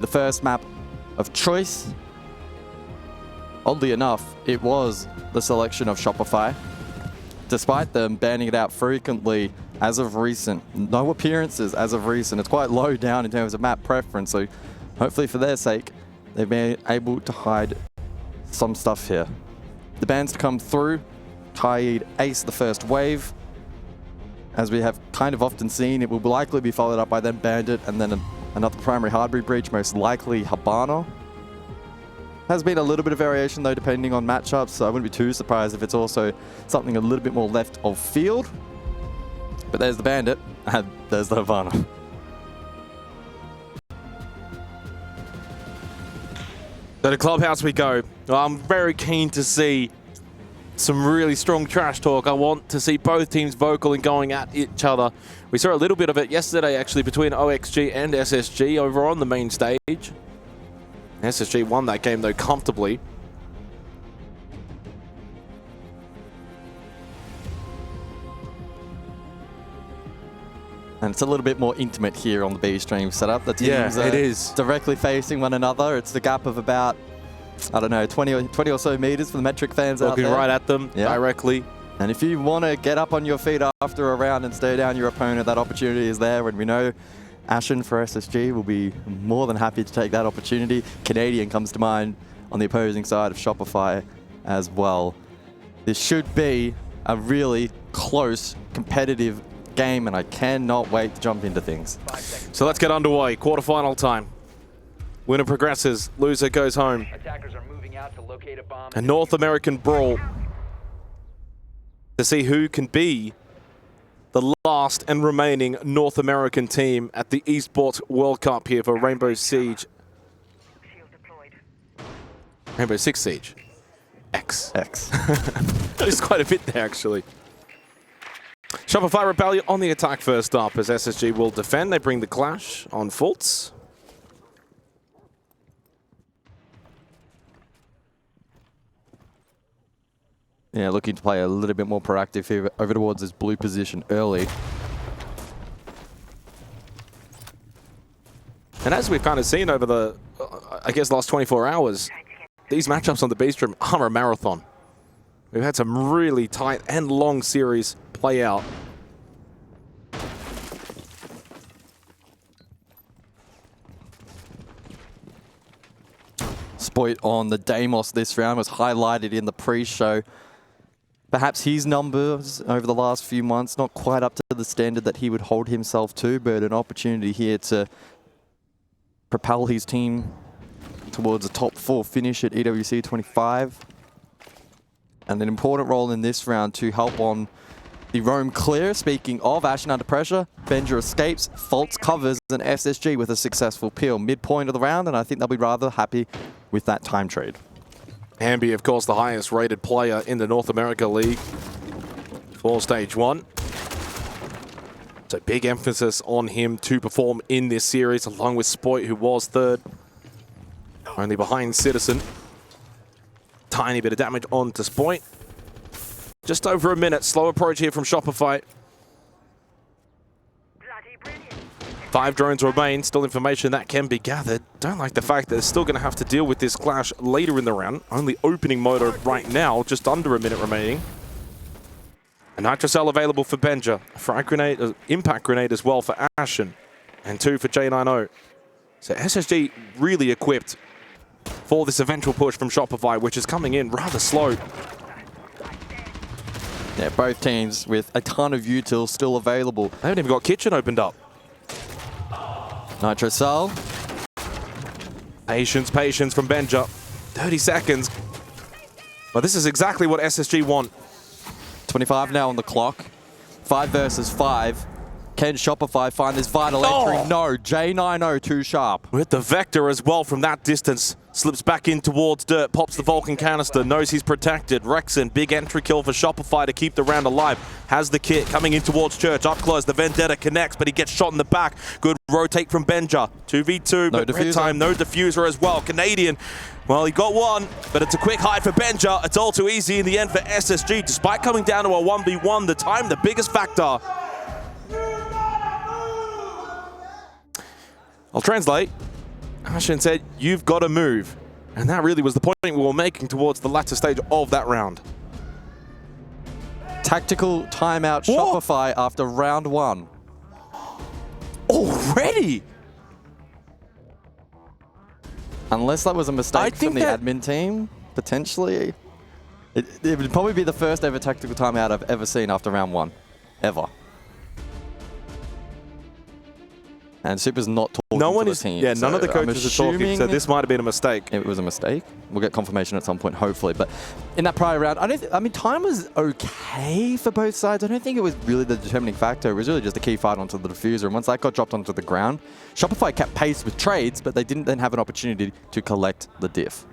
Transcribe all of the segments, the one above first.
the first map of choice. Oddly enough, it was the selection of Shopify. Despite them banning it out frequently as of recent, no appearances as of recent. It's quite low down in terms of map preference, so hopefully for their sake, they've been able to hide some stuff here. The bans to come through, Kaid ace the first wave. As we have kind of often seen, it will likely be followed up by then Bandit and then another primary hardware breach, most likely Habana. Has been a little bit of variation though, depending on matchups, so I wouldn't be too surprised if it's also something a little bit more left of field. But there's the Bandit, and there's the Havana. So to Clubhouse we go. I'm very keen to see some really strong trash talk. I want to see both teams vocal and going at each other. We saw a little bit of it yesterday actually between OXG and SSG over on the main stage. SSG won that game though comfortably. And it's a little bit more intimate here on the B stream setup. The teams it is directly facing one another. It's the gap of about, I don't know, 20 or so meters for the metric fans out there. Looking right at them directly. And if you want to get up on your feet after a round and stare down your opponent, that opportunity is there. And we know Ashen for SSG will be more than happy to take that opportunity. Canadian comes to mind on the opposing side of Shopify as well. This should be a really close, competitive game, and I cannot wait to jump into things. So let's get underway. Quarterfinal time. Winner progresses, loser goes home. Attackers are moving out to locate a bomb. A North American brawl to see who can be the last and remaining North American team at the Esports World Cup here for Rainbow Siege. Rainbow Six Siege. X. There's quite a bit there, actually. Shopify Rebellion on the attack first up as SSG will defend. They bring the clash on Fultz. Yeah, looking to play a little bit more proactive here over towards his blue position early. And as we've kind of seen over the, I guess, last 24 hours, these matchups on the B stream are a marathon. We've had some really tight and long series play out. Spoit on the Deimos this round was highlighted in the pre-show. Perhaps his numbers over the last few months not quite up to the standard that he would hold himself to, but an opportunity here to propel his team towards a top 4 finish at EWC 25. And an important role in this round to help on the roam clear. Speaking of Ashen under pressure, Benja escapes, Fultz covers, and SSG with a successful peel. Midpoint of the round, and I think they'll be rather happy with that time trade. Hamby, of course, the highest rated player in the North America League for Stage 1. So big emphasis on him to perform in this series, along with Spoit, who was third. Only behind Citizen. Tiny bit of damage onto Spoit. Just over a minute. Slow approach here from Shopify. 5 drones remain. Still information that can be gathered. Don't like the fact that they're still going to have to deal with this clash later in the round. Only opening motor right now. Just under a minute remaining. A Nitrocell available for Benja. A frag grenade, impact grenade as well for Ashen. And 2 for J90. So SSG really equipped for this eventual push from Shopify, which is coming in rather slow. Yeah, both teams with a ton of utils still available. They haven't even got Kitchen opened up. Nitrocell. Patience from Benja. 30 seconds. Well, this is exactly what SSG want. 25 now on the clock. 5 versus 5. Can Shopify find this vital entry? No, J90 too sharp. With the Vector as well from that distance. Slips back in towards Dirt, pops the Vulcan canister, knows he's protected. Rexon, big entry kill for Shopify to keep the round alive. Has the kit coming in towards Church. Up close, the Vendetta connects, but he gets shot in the back. Good rotate from Benja. 2v2, but red time, no diffuser as well. Canadian, well, he got one, but it's a quick hide for Benja. It's all too easy in the end for SSG. Despite coming down to a 1v1, the time, the biggest factor. I'll translate. Ashen said, you've got to move. And that really was the point we were making towards the latter stage of that round. Tactical timeout What? Shopify after round 1. Already? Unless that was a mistake from the admin team, potentially. It would probably be the first ever tactical timeout I've ever seen after round 1. Ever. And Super's not talking to the team. Yeah, none of the coaches are talking, so this might have been a mistake. It was a mistake. We'll get confirmation at some point, hopefully. But in that prior round, I mean, time was okay for both sides. I don't think it was really the determining factor. It was really just a key fight onto the diffuser. And once that got dropped onto the ground, Shopify kept pace with trades, but they didn't then have an opportunity to collect the diff.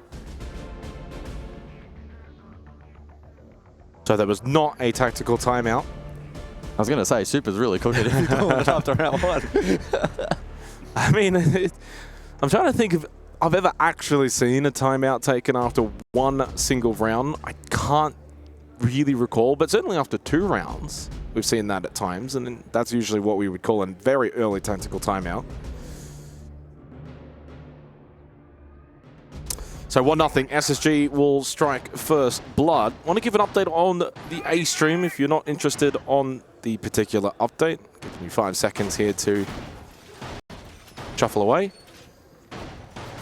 So there was not a tactical timeout. I was going to say, Super's really cooking if he's doing it after round 1. I mean, I'm trying to think if I've ever actually seen a timeout taken after one single round. I can't really recall, but certainly after 2 rounds, we've seen that at times, and that's usually what we would call a very early tactical timeout. So 1-0, SSG will strike first blood. Want to give an update on the A stream if you're not interested on the particular update. Give me 5 seconds here to shuffle away.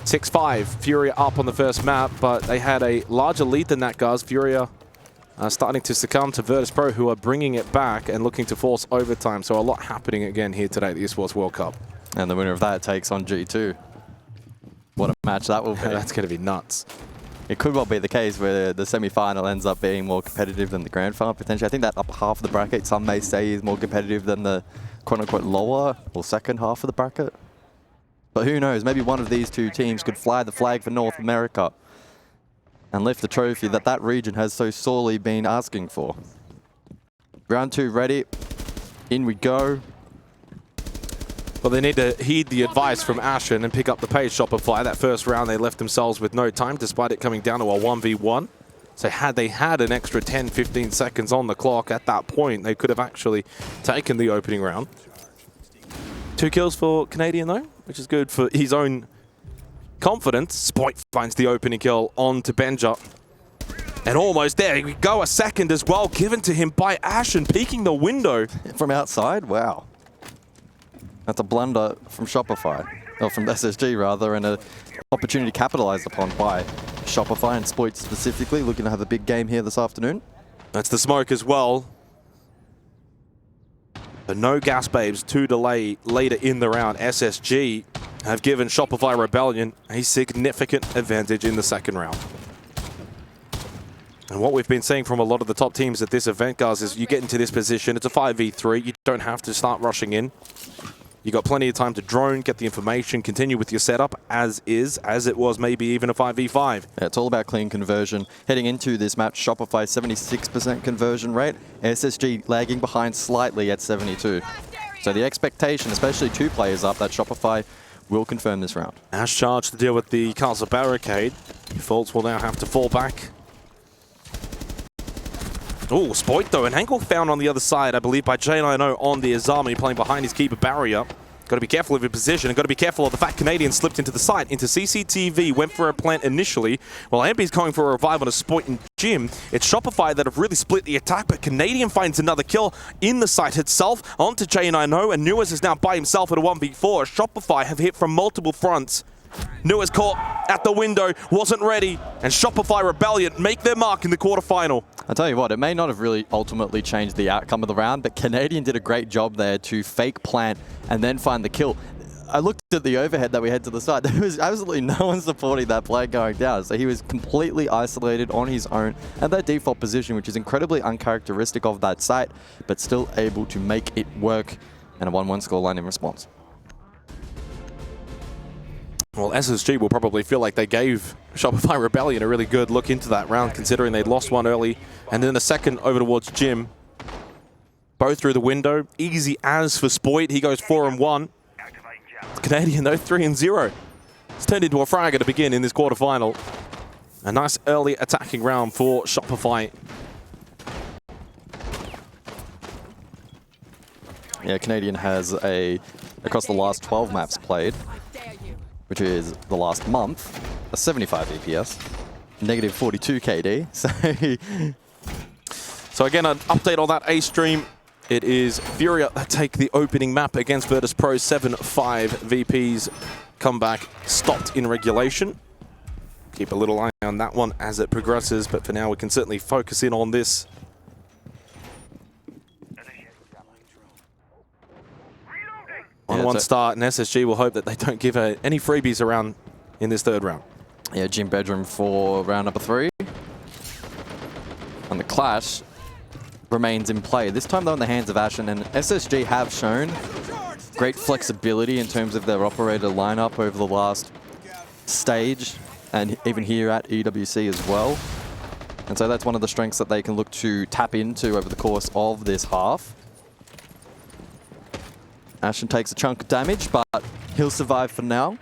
6-5, Furia up on the first map, but they had a larger lead than that, guys. Furia starting to succumb to Virtus.pro, who are bringing it back and looking to force overtime. So a lot happening again here today at the Esports World Cup. And the winner of that takes on G2. What a match that will be. That's going to be nuts. It could well be the case where the semi-final ends up being more competitive than the grand final, potentially. I think that upper half of the bracket, some may say, is more competitive than the quote-unquote lower or second half of the bracket. But who knows? Maybe one of these 2 teams could fly the flag for North America and lift the trophy that that region has so sorely been asking for. Round 2 ready. In we go. Well, they need to heed the advice from Ashen and pick up the pace. Shopify, that first round, they left themselves with no time, despite it coming down to a 1v1. So had they had an extra 10, 15 seconds on the clock at that point, they could have actually taken the opening round. 2 kills for Canadian, though, which is good for his own confidence. Spoit finds the opening kill on to Benja. And almost there, we go a second as well, given to him by Ashen, peeking the window. From outside? Wow. That's a blunder from Shopify, or from SSG rather, and an opportunity capitalized upon by Shopify and Spoit specifically, looking to have a big game here this afternoon. That's the smoke as well. The no gas babes to delay later in the round. SSG have given Shopify Rebellion a significant advantage in the second round. And what we've been seeing from a lot of the top teams at this event, guys, is you get into this position, it's a 5v3, you don't have to start rushing in. You got plenty of time to drone, get the information, continue with your setup as is, as it was maybe even a 5v5. Yeah, it's all about clean conversion. Heading into this match, Shopify 76% conversion rate, SSG lagging behind slightly at 72. So the expectation, especially 2 players up, that Shopify will confirm this round. Ash charged to deal with the castle barricade. Faults will now have to fall back. Oh, Spoit though, an angle found on the other side, I believe, by Chalet on the Azami, playing behind his keeper barrier. Got to be careful of your position, and got to be careful of the fact Canadian slipped into the site, into CCTV, went for a plant initially, while Ambi's going for a revive on a Spoit and Jim. It's Shopify that have really split the attack, but Canadian finds another kill in the site itself, onto Chalet, and Nuez is now by himself at a 1v4. Shopify have hit from multiple fronts. Nuez caught at the window, wasn't ready, and Shopify Rebellion make their mark in the quarterfinal. I'll tell you what, it may not have really ultimately changed the outcome of the round, but Canadian did a great job there to fake plant and then find the kill. I looked at the overhead that we had to the side. There was absolutely no one supporting that play going down. So he was completely isolated on his own at that default position, which is incredibly uncharacteristic of that site, but still able to make it work, and a 1-1 scoreline in response. Well, SSG will probably feel like they gave Shopify Rebellion a really good look into that round, considering they'd lost one early, and then the second over towards Jim. Both through the window. Easy as for Spoit. He goes 4-1. Canadian, though, 3-0. It's turned into a fragger to begin in this quarterfinal. A nice early attacking round for Shopify. Yeah, Canadian has across the last 12 maps played, which is the last month, a 75 EPS, negative 42 KD. So again, an update on that A stream. It is Furia that take the opening map against Virtus.pro. 7-5 VPs comeback stopped in regulation. Keep a little eye on that one as it progresses, but for now we can certainly focus in on this. On one start, and SSG will hope that they don't give any freebies around in this third round. Yeah, gym bedroom for round number 3. And the clash remains in play. This time though in the hands of Ashen, and SSG have shown great flexibility in terms of their operator lineup over the last stage, and even here at EWC as well. And so that's one of the strengths that they can look to tap into over the course of this half. Ashen takes a chunk of damage, but he'll survive for now.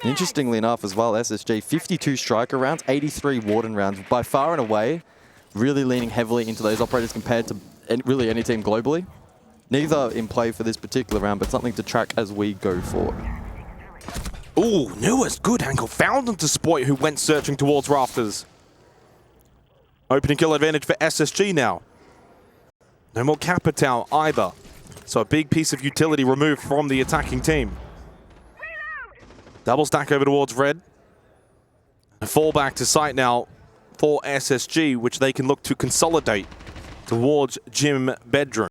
Interestingly enough as well, SSG, 52 striker rounds, 83 warden rounds, by far and away, really leaning heavily into those operators compared to really any team globally. Neither in play for this particular round, but something to track as we go forward. Ooh, newest good angle found onto Spoit, who went searching towards rafters. Opening kill advantage for SSG now. No more Capital either. So a big piece of utility removed from the attacking team. Double stack over towards red. A fall back to site now for SSG, which they can look to consolidate towards gym bedroom.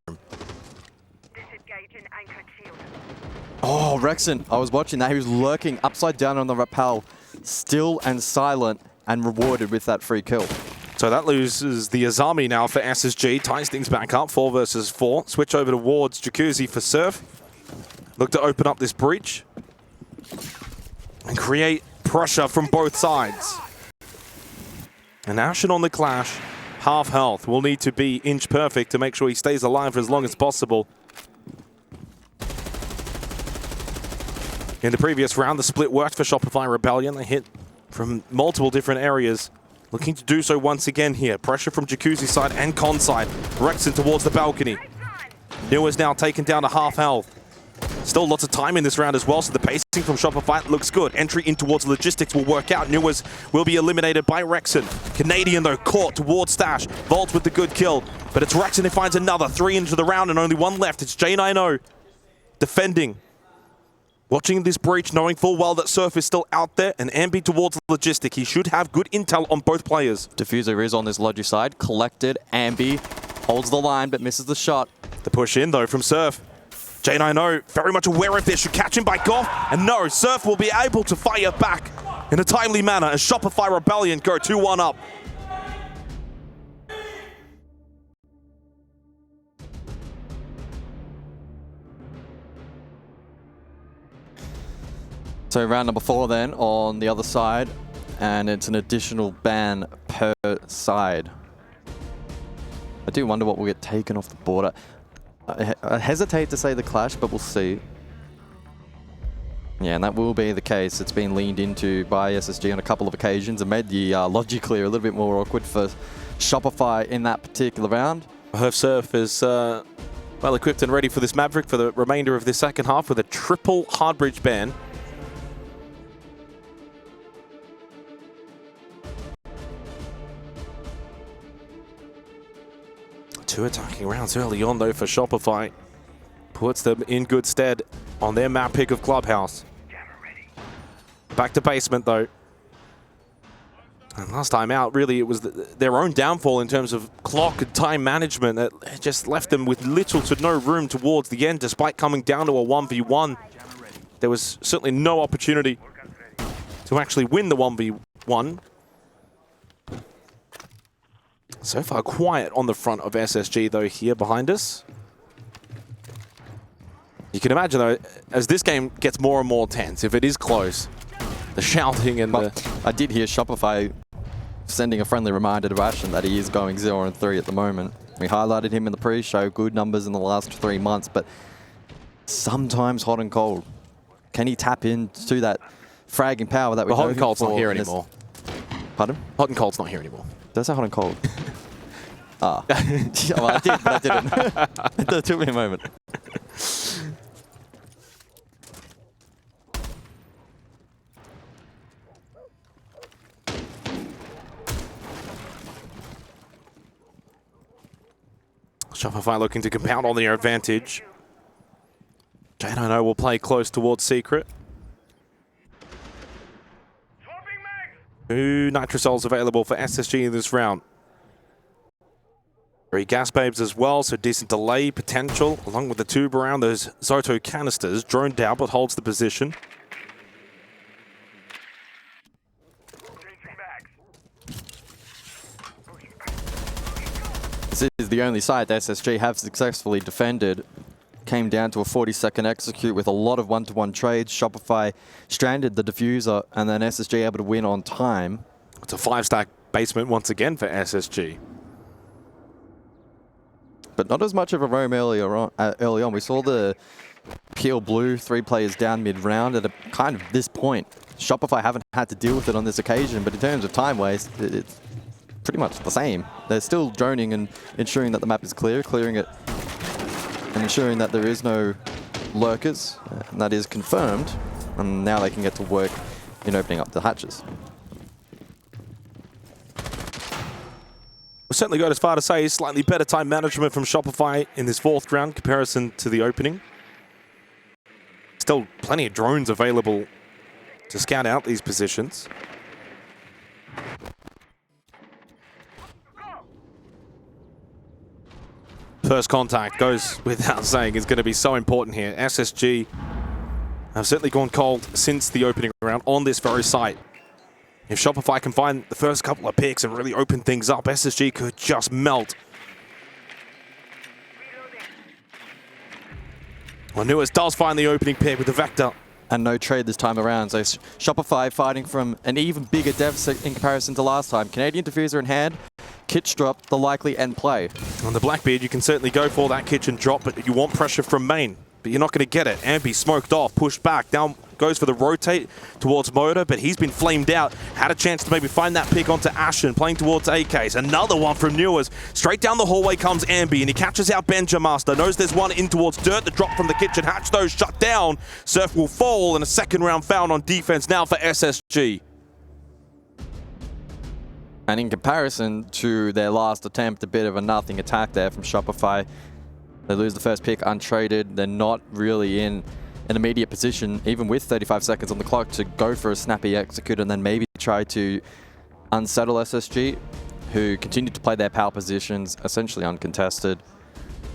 Oh, Rexon, I was watching that. He was lurking upside down on the rappel, still and silent, and rewarded with that free kill. So that loses the Azami now for SSG. Ties things back up, 4 versus 4. Switch over towards Jacuzzi for Surf. Look to open up this breach and create pressure from both sides. And Ashen on the clash, half health. Will need to be inch perfect to make sure he stays alive for as long as possible. In the previous round, the split worked for Shopify Rebellion. They hit from multiple different areas. Looking to do so once again here. Pressure from Jacuzzi's side and Con side. Rexon towards the balcony. New is now taken down to half health. Still lots of time in this round as well, so the pacing from Shopify looks good. Entry in towards logistics will work out. Newers will be eliminated by Rexon. Canadian, though, caught towards Stash. Vault with the good kill, but it's Rexon who finds another. 3 into the round and only 1 left. It's J90 defending. Watching this breach, knowing full well that Surf is still out there, and Ambi towards Logistic. He should have good intel on both players. Diffuser is on this Logi side. Collected. Ambi holds the line, but misses the shot. The push in, though, from Surf. J90 very much aware of this. Should catch him by Goff. And no, Surf will be able to fire back in a timely manner as Shopify Rebellion go 2-1 up. So round number 4 then on the other side, and it's an additional ban per side. I do wonder what will get taken off the border. I hesitate to say the clash, but we'll see. Yeah, and that will be the case. It's been leaned into by SSG on a couple of occasions and made the Logi clear a little bit more awkward for Shopify in that particular round. Herf Surf is well equipped and ready for this Maverick for the remainder of this second half with a triple hard bridge ban. Two attacking rounds early on, though, for Shopify. Puts them in good stead on their map pick of Clubhouse. Back to basement, though. And last time out, really, it was their own downfall in terms of clock and time management that just left them with little to no room towards the end, despite coming down to a 1v1. There was certainly no opportunity to actually win the 1v1. So far quiet on the front of SSG, though, here behind us. You can imagine, though, as this game gets more and more tense, if it is close, the shouting and I did hear Shopify sending a friendly reminder to Ashen that he is going 0-3 at the moment. We highlighted him in the pre-show, good numbers in the last 3 months, but sometimes hot and cold. Can he tap into that fragging power that we know hot and cold's not here anymore. Pardon? Hot and cold's not here anymore. Did I say hot and cold? Ah. Yeah, well, I did, but I didn't. It took me a moment. Shopify looking to compound on their advantage. J9O will play close towards Secret. 2 Nitrosols available for SSG in this round. 3 gas babes as well, so decent delay potential, along with the tube around those Zoto canisters. Drone down, but holds the position. This is the only site that SSG have successfully defended. Came down to a 40-second execute with a lot of one-to-one trades. Shopify stranded the diffuser, and then SSG able to win on time. It's a 5-stack basement once again for SSG. But not as much of a roam early on. We saw the peel blue 3 players down mid-round at a kind of this point. Shopify haven't had to deal with it on this occasion, but in terms of time waste, it's pretty much the same. They're still droning and ensuring that the map is clear, clearing it and ensuring that there is no lurkers, and that is confirmed. And now they can get to work in opening up the hatches. We'll certainly go as far to say slightly better time management from Shopify in this 4th round comparison to the opening. Still plenty of drones available to scout out these positions. First contact goes without saying is going to be so important here. SSG have certainly gone cold since the opening round on this very site. If Shopify can find the first couple of picks and really open things up, SSG could just melt. Well, Newis does find the opening pick with the Vector. And no trade this time around. So Shopify fighting from an even bigger deficit in comparison to last time. Canadian diffuser in hand, kitch drop, the likely end play. On the Blackbeard, you can certainly go for that kitchen drop, but you want pressure from main. But you're not going to get it. Ambi smoked off, pushed back, down goes for the rotate towards Motor, but he's been flamed out. Had a chance to maybe find that pick onto Ashen, playing towards AKs. Another one from Newers. Straight down the hallway comes Ambi, and he catches out Benjamaster. Knows there's one in towards Dirt. The drop from the kitchen hatch, though, shut down. Surf will fall, and a second round found on defense now for SSG. And in comparison to their last attempt, a bit of a nothing attack there from Shopify. They lose the first pick untraded. They're not really in an immediate position, even with 35 seconds on the clock, to go for a snappy execute and then maybe try to unsettle SSG, who continue to play their power positions, essentially uncontested.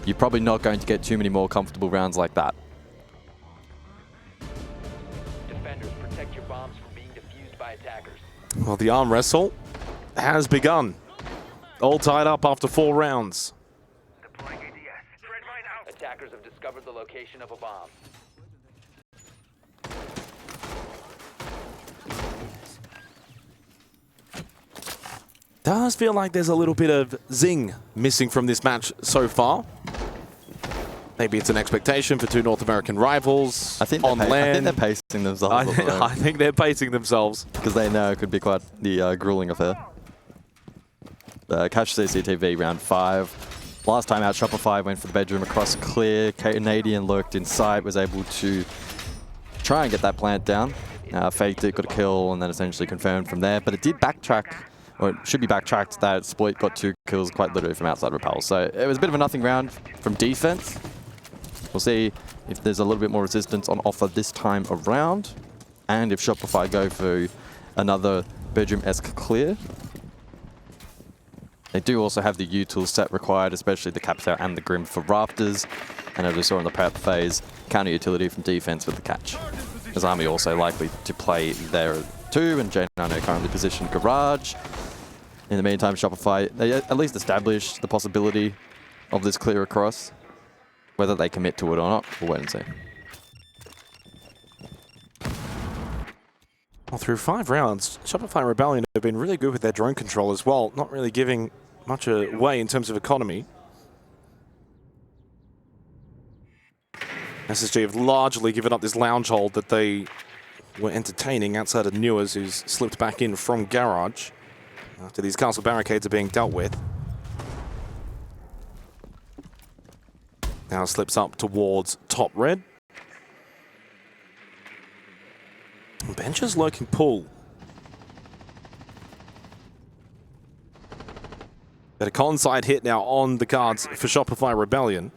You're probably not going to get too many more comfortable rounds like that. Defenders, protect your bombs from being defused by attackers. Well, the arm wrestle has begun. All tied up after 4 rounds. Attackers have discovered the location of a bomb. Does feel like there's a little bit of zing missing from this match so far. Maybe it's an expectation for 2 North American rivals on land. I think they're pacing themselves. I think they're pacing themselves. Because they know it could be quite the grueling affair. Cash CCTV round 5. Last time out, Shopify went for the bedroom across clear. Canadian lurked inside, was able to try and get that plant down. Faked it, got a kill, and then essentially confirmed from there. But it did backtrack, or it should be backtracked, that Sploit got 2 kills quite literally from outside rappel. So it was a bit of a nothing round from defense. We'll see if there's a little bit more resistance on offer this time around, and if Shopify go for another bedroom-esque clear. They do also have the U-tool set required, especially the Capsule and the Grim for Rafters. And as we saw in the prep phase, counter utility from defense with the catch. As Army also likely to play there too, and J9O currently positioned Garage. In the meantime, Shopify, they at least established the possibility of this clear across. Whether they commit to it or not, we'll wait and see. Well, through 5 rounds, Shopify and Rebellion have been really good with their drone control as well, not really giving much away in terms of economy. SSG have largely given up this lounge hold that they were entertaining outside of Newers, who's slipped back in from Garage after these castle barricades are being dealt with. Now slips up towards top red. Benches lurking pool. But a con side hit now on the cards for Shopify Rebellion.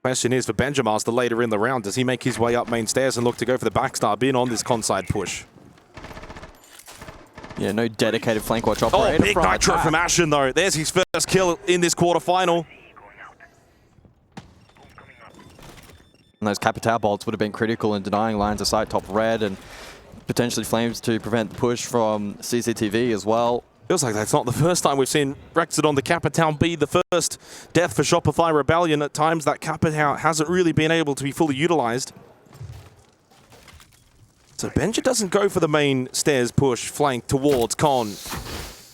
Question is for Benjamaster later in the round, does he make his way up main stairs and look to go for the backstab in on this con side push? Yeah, no dedicated flank watch Oh, operator. big nitro from Ashen though. There's his first kill in this quarterfinal. And those Capitao bolts would have been critical in denying lines of sight top red and potentially flames to prevent the push from CCTV as well. Feels like that's not the first time we've seen Rexed on the Capitao be the first death for Shopify Rebellion. At times that Capitao hasn't really been able to be fully utilized. So Benja doesn't go for the main stairs push flank towards Con.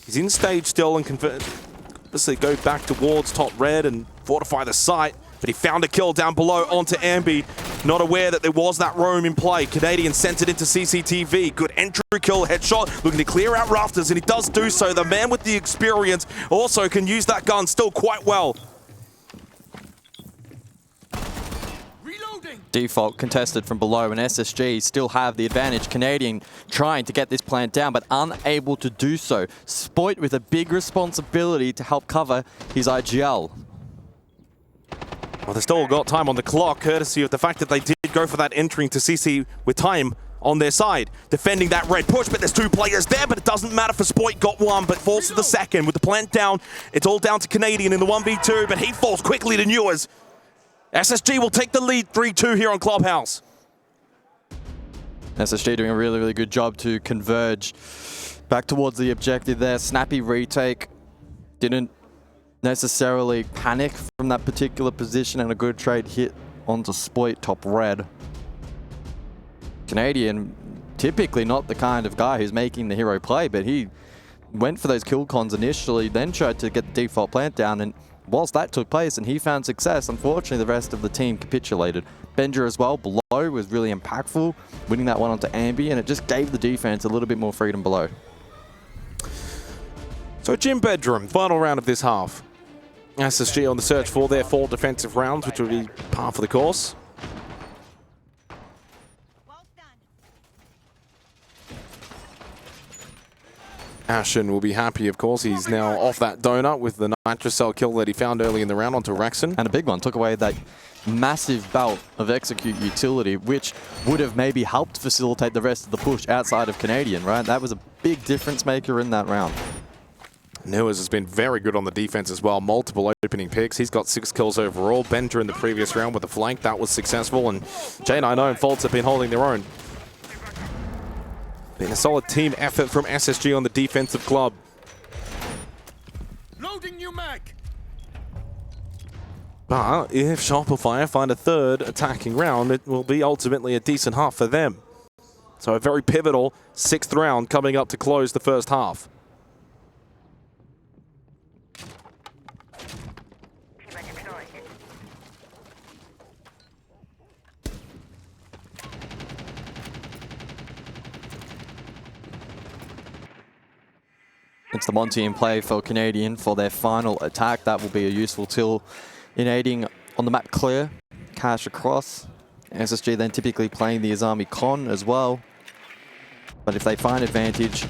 He's in stage still and can obviously go back towards top red and fortify the site. But he found a kill down below onto Ambi. Not aware that there was that roam in play. Canadian sent it into CCTV. Good entry kill, headshot. Looking to clear out rafters, and he does do so. The man with the experience also can use that gun still quite well. Default contested from below, and SSG still have the advantage. Canadian trying to get this plant down, but unable to do so. Spoit with a big responsibility to help cover his IGL. Well, they've still got time on the clock, courtesy of the fact that they did go for that entering to CC with time on their side. Defending that red push, but there's two players there, but it doesn't matter for Spoit. Got one, but falls to the second. With the plant down, it's all down to Canadian in the 1v2, but he falls quickly to Newers. SSG will take the lead 3-2 here on Clubhouse. SSG doing a really, really good job to converge back towards the objective there. Snappy retake. Didn't necessarily panic from that particular position, and a good trade hit onto Spoit top red. Canadian, typically not the kind of guy who's making the hero play, but he went for those kill cons initially, then tried to get the default plant down, and whilst that took place and he found success, unfortunately the rest of the team capitulated. Benja as well, below, was really impactful, winning that one onto Ambi, and it just gave the defense a little bit more freedom below. So Gym Bedroom, final round of this half. SSG on the search for their 4 defensive rounds, which will be par for the course. Ashen will be happy, of course. He's now off that donut with the nitrocell kill that he found early in the round onto Rexen. And a big one, took away that massive belt of execute utility, which would have maybe helped facilitate the rest of the push outside of Canadian, right? That was a big difference maker in that round. Newers has been very good on the defense as well. Multiple opening picks. He's got 6 kills overall. Bender in the previous round with a flank. That was successful. And J90 and Faults have been holding their own. Been a solid team effort from SSG on the defensive club. Loading new mag. But if Shopify find a third attacking round, it will be ultimately a decent half for them. So a very pivotal 6th round coming up to close the first half. It's the Monty in play for Canadian for their final attack. That will be a useful tool in aiding on the map clear. Cash across. SSG then typically playing the Azami Con as well. But if they find advantage,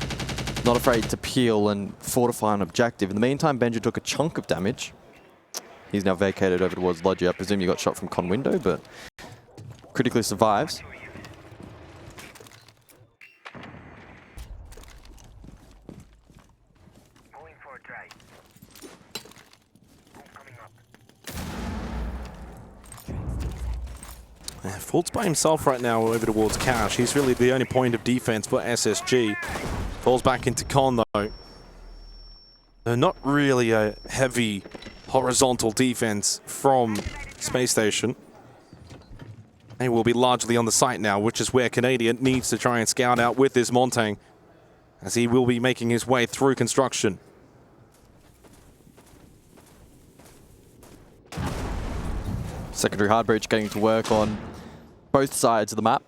not afraid to peel and fortify an objective. In the meantime, Benja took a chunk of damage. He's now vacated over towards Logi. I presume you got shot from Con window, but critically survives. Faults by himself right now over towards Cash. He's really the only point of defense for SSG. Falls back into Con though. They're not really a heavy horizontal defense from Spacestation. They will be largely on the site now, which is where Canadian needs to try and scout out with this Montang, as he will be making his way through construction. Secondary hard breach getting to work on both sides of the map.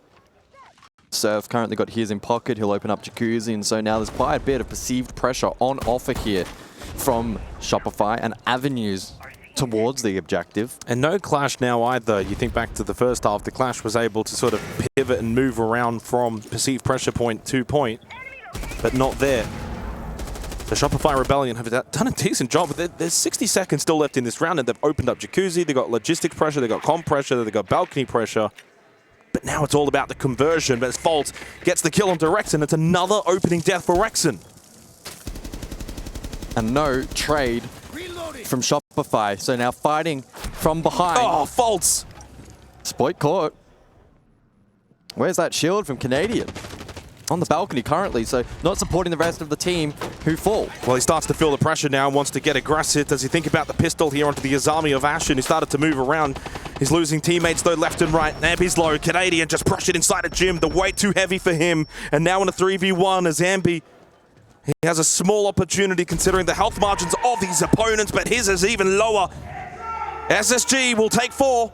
Surf currently got his in pocket. He'll open up Jacuzzi, and so now there's quite a bit of perceived pressure on offer here from Shopify and avenues towards the objective. And no clash now either. You think back to the first half, the clash was able to sort of pivot and move around from perceived pressure point to point, but not there. The Shopify Rebellion have done a decent job. There's 60 seconds still left in this round, and they've opened up Jacuzzi, they've got logistic pressure, they've got comp pressure, they've got balcony pressure. But now it's all about the conversion. But as Fault gets the kill onto Rexon, it's another opening death for Rexon. And no trade from Shopify. So now fighting from behind. Oh, Faults! Spoit caught. Where's that shield from Canadian? On the balcony currently, so not supporting the rest of the team who fall. Well, he starts to feel the pressure now and wants to get aggressive. Does he think about the pistol here onto the Azami of Ashen, who started to move around? He's losing teammates though left and right. Ambi's low. Canadian just pressured inside a gym. The weight too heavy for him. And now in a 3v1 as Ambi, he has a small opportunity considering the health margins of these opponents, but his is even lower. SSG will take 4.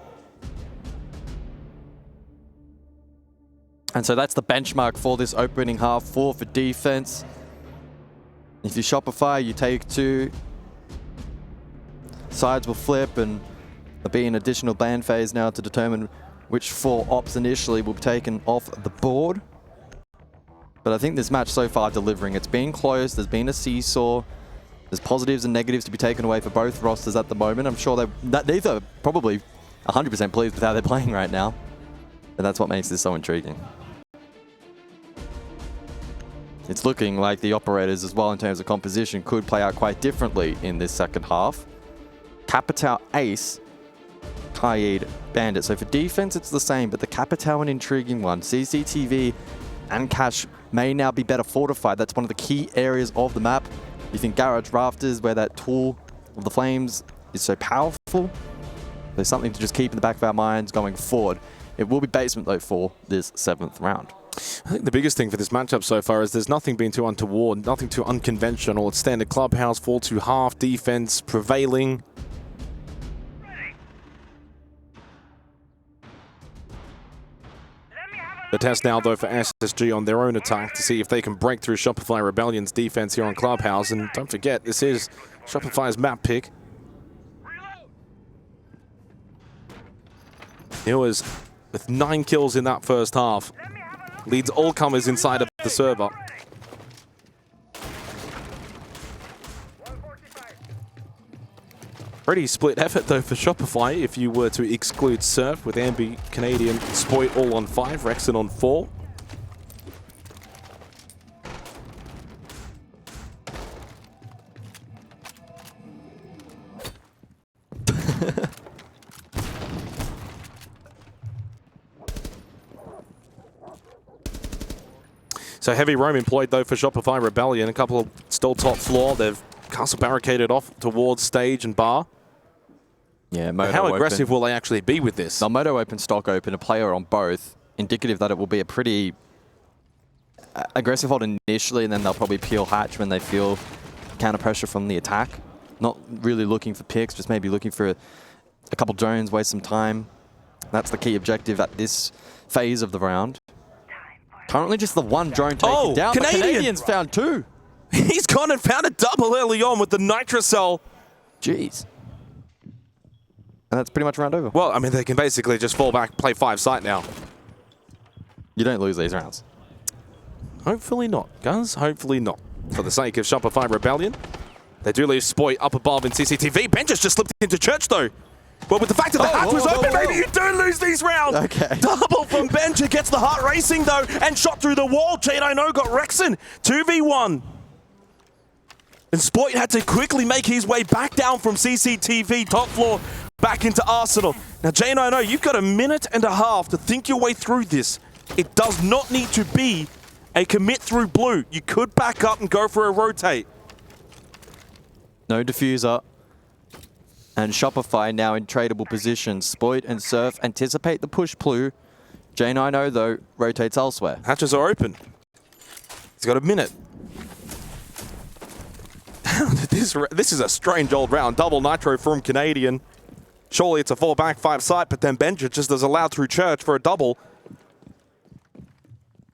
And so that's the benchmark for this opening half. 4 for defense. If you Shopify, you take 2. Sides will flip, and there'll be an additional ban phase now to determine which 4 ops initially will be taken off the board. But I think this match so far delivering. It's been close. There's been a seesaw. There's positives and negatives to be taken away for both rosters at the moment. I'm sure these are probably 100% pleased with how they're playing right now. And that's what makes this so intriguing. It's looking like the operators as well in terms of composition could play out quite differently in this second half. Capitao Ace, Kaid Bandit. So for defense, it's the same, but the Capitao an intriguing one. CCTV and Cash may now be better fortified. That's one of the key areas of the map. You think Garage Rafters, where that tool of the Flames is so powerful. There's something to just keep in the back of our minds going forward. It will be basement though for this 7th round. I think the biggest thing for this matchup so far is there's nothing being too untoward, nothing too unconventional. It's standard Clubhouse, 4-2-half, defense prevailing. The test now, though, for SSG on their own attack to see if they can break through Shopify Rebellion's defense here on Clubhouse. And don't forget, this is Shopify's map pick. It was with 9 kills in that first half. Leads all comers inside of the server. Pretty split effort though for Shopify if you were to exclude Surf, with Ambi, Canadian, Spoit all on 5, Rexon on 4. So heavy roam employed though for Shopify Rebellion. A couple of still top floor. They've castle barricaded off towards stage and bar. Yeah, Moto how open. aggressive will they actually be with this? Now, Moto open, stock open, a player on both, indicative that it will be a pretty aggressive hold initially, and then they'll probably peel hatch when they feel counter pressure from the attack. Not really looking for picks, just maybe looking for a couple drones, waste some time. That's the key objective at this phase of the round. Currently just the one drone taken down, but Canadian's found 2. He's gone and found a double early on with the Nitrocell. Jeez. And that's pretty much round over. Well, I mean, they can basically just fall back, play 5 site now. You don't lose these rounds. Hopefully not, guys. Hopefully not. For the sake of Shopify Rebellion. They do leave Spoit up above in CCTV. Bench has just slipped into church, though. Well, with the fact that the hatch was open, maybe you do lose these rounds. Okay. Double from Bench. It gets the heart racing, though, and shot through the wall. Gen.G got Rexon. 2v1. And Spoit had to quickly make his way back down from CCTV top floor back into Arsenal. Now, Gen.G, you've got a minute and a half to think your way through this. It does not need to be a commit through blue. You could back up and go for a rotate. No diffuser. And Shopify now in tradable positions. Spoit and Surf anticipate the push blue. Gen.G, though, rotates elsewhere. Hatches are open. He's got a minute. This is a strange old round. Double Nitro from Canadian. Surely it's a 4-back 5 site, but then Benja just is allowed through Church for a double.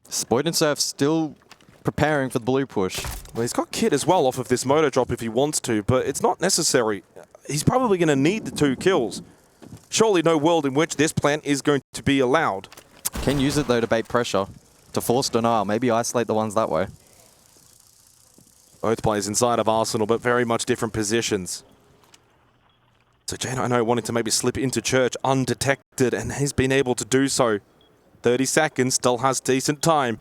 Spoit and Surf still preparing for the blue push. Well, he's got Kit as well off of this motor drop if he wants to, but it's not necessary. He's probably going to need the 2 kills. Surely no world in which this plant is going to be allowed. Can use it though to bait pressure, to force denial, maybe isolate the ones that way. Both players inside of Arsenal, but very much different positions. So Gen.G wanting to maybe slip into Church undetected, and he's been able to do so. 30 seconds, still has decent time.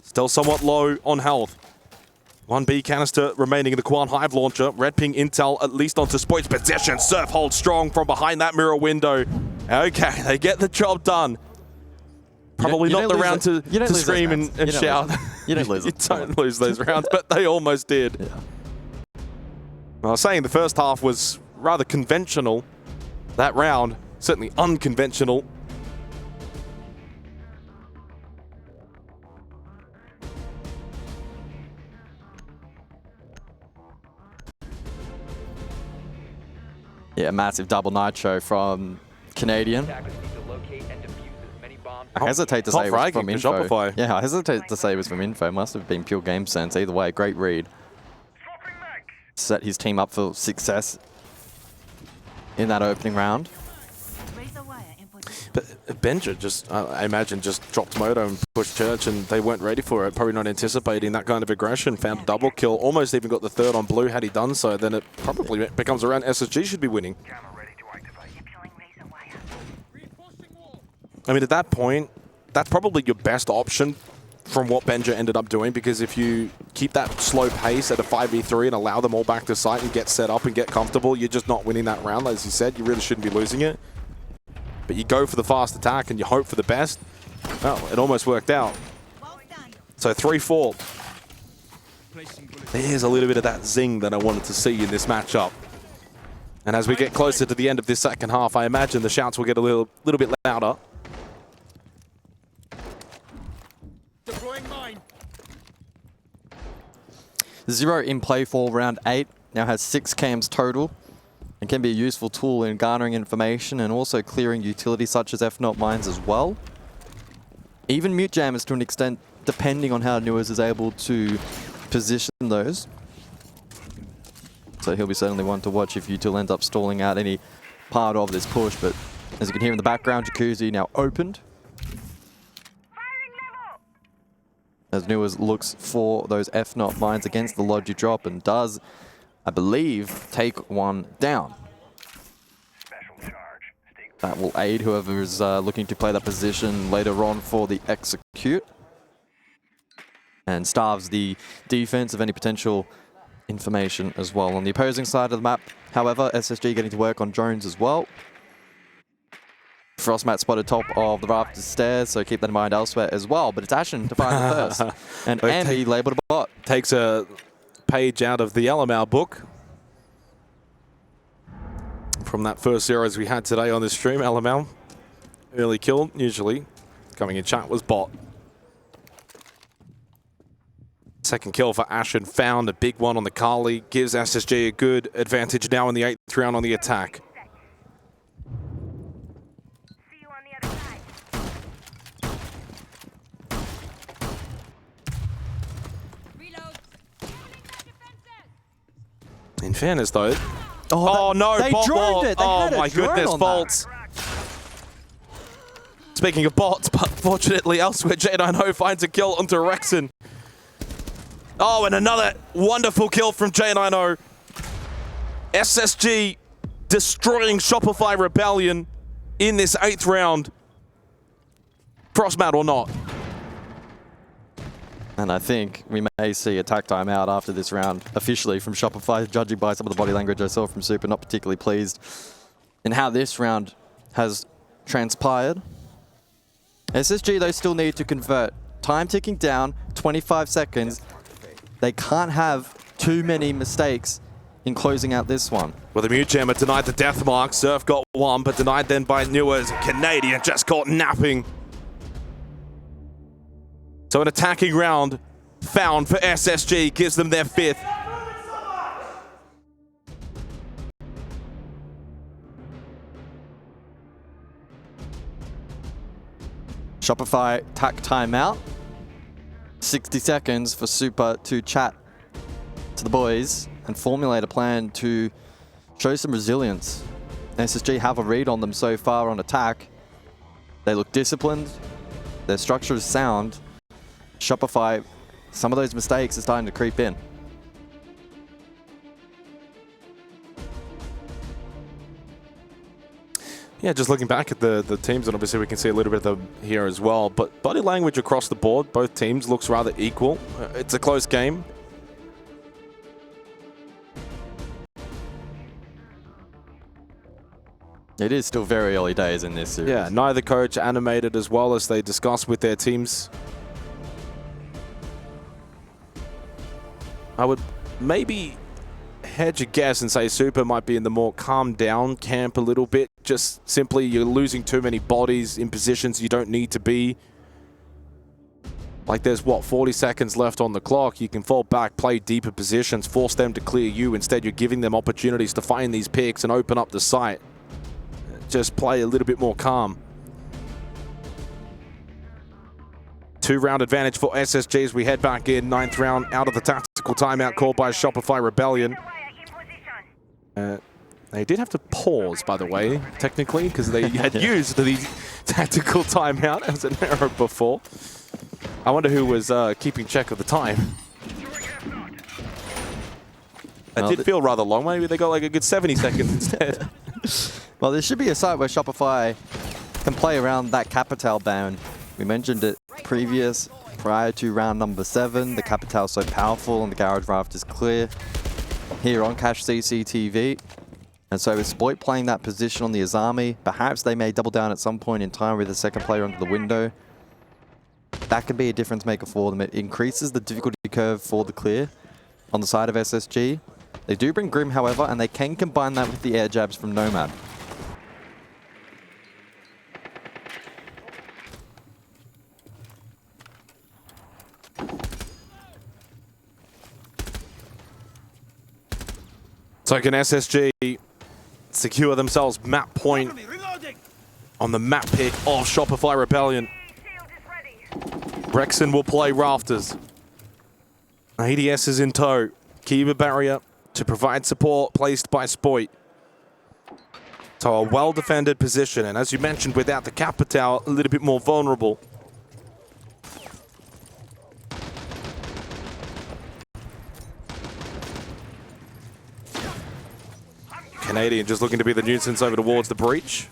Still somewhat low on health. 1B canister remaining in the Quan Hive launcher. Red ping intel at least onto Spacestation. Surf holds strong from behind that mirror window. Okay, they get the job done. Probably not the round to scream and shout. You don't lose. You don't lose those rounds, but they almost did. Yeah. I was saying the first half was rather conventional. That round, certainly unconventional. Yeah, massive double nitro from Canadian. Attackers need to locate and defuse as many bombs. I hesitate to say it was from info. Shopify. Yeah, I hesitate to say it was from info. Must have been pure game sense. Either way, great read. Set his team up for success in that opening round. But Benja just, I imagine, just dropped Moto and pushed Church, and they weren't ready for it. Probably not anticipating that kind of aggression. Found a double kill, almost even got the third on Blue. Had he done so, then it probably becomes around SSG should be winning. I mean, at that point, that's probably your best option from what Benja ended up doing, because if you keep that slow pace at a 5v3 and allow them all back to site and get set up and get comfortable, you're just not winning that round. As you said, you really shouldn't be losing it. But you go for the fast attack and you hope for the best. Well, it almost worked out. So 3-4. There's a little bit of that zing that I wanted to see in this matchup. And as we get closer to the end of this second half, I imagine the shouts will get a little bit louder. Zero in play for round 8. Now has 6 cams total. And can be a useful tool in garnering information and also clearing utilities such as F0 mines as well. Even mute jammers to an extent, depending on how Nuez is able to position those. So he'll be certainly one to watch if Util ends up stalling out any part of this push. But as you can hear in the background, Jacuzzi now opened. As Nuez looks for those F0 mines against the Logi drop and does, I believe, take one down. That will aid whoever is looking to play that position later on for the execute. And starves the defense of any potential information as well. On the opposing side of the map, however, SSG getting to work on drones as well. Frostmat spotted top of the rafters stairs, so keep that in mind elsewhere as well. But it's Ashen to find the first. And Andy labeled a bot. Takes a page out of the LMR book from that first zeros we had today on this stream. LML, early kill, usually coming in chat was bot. Second kill for Ashen, found a big one on the Kali, gives SSG a good advantage now in the 8th round on the attack. In fairness, though. Oh no, they bot droned wall. it. They Oh had a my drone goodness, on faults. Speaking of bots, but fortunately elsewhere, J90 finds a kill onto Rexon. Oh, and another wonderful kill from J90. SSG destroying Shopify Rebellion in this 8th round. Frostmat or not. And I think we may see a tack timeout after this round officially from Shopify, judging by some of the body language I saw from Super. Not particularly pleased in how this round has transpired. SSG, though, still need to convert. Time ticking down, 25 seconds. They can't have too many mistakes in closing out this one. Well, the mute jammer denied the death mark. Surf got one, but denied then by Nuez. Canadian just caught napping. So an attacking round found for SSG, gives them their 5th. Shopify tack timeout. 60 seconds for Super to chat to the boys and formulate a plan to show some resilience. SSG have a read on them so far on attack. They look disciplined. Their structure is sound. Shopify, some of those mistakes are starting to creep in. Yeah, just looking back at the teams, and obviously we can see a little bit of them here as well. But body language across the board, both teams looks rather equal. It's a close game. It is still very early days in this series. Yeah, neither coach animated as well as they discuss with their teams. I would maybe hedge a guess and say Super might be in the more calm down camp a little bit. Just simply you're losing too many bodies in positions you don't need to be. Like there's, what, 40 seconds left on the clock. You can fall back, play deeper positions, force them to clear you. Instead, you're giving them opportunities to find these picks and open up the site. Just play a little bit more calm. 2-round advantage for SSG as we head back in. 9th round out of the tactical timeout called by Shopify Rebellion. They did have to pause, by the way, technically, because they had used the tactical timeout as an error before. I wonder who was keeping check of the time. It did feel rather long. Maybe they got like a good 70 seconds instead. Well, there should be a site where Shopify can play around that Capital ban. We mentioned it prior to round number 7. The Capital is so powerful and the garage raft is clear here on Cache CCTV. And so with Sploit playing that position on the Azami, perhaps they may double down at some point in time with the second player under the window. That could be a difference maker for them. It increases the difficulty curve for the clear on the side of SSG. They do bring Grim, however, and they can combine that with the air jabs from Nomad. So can SSG secure themselves map point on the map pick of Shopify Rebellion. Rexon will play Rafters. ADS is in tow. Kiva barrier to provide support placed by Sploit. So a well-defended position, and as you mentioned, without the Capital, a little bit more vulnerable. Canadian just looking to be the nuisance over towards the breach.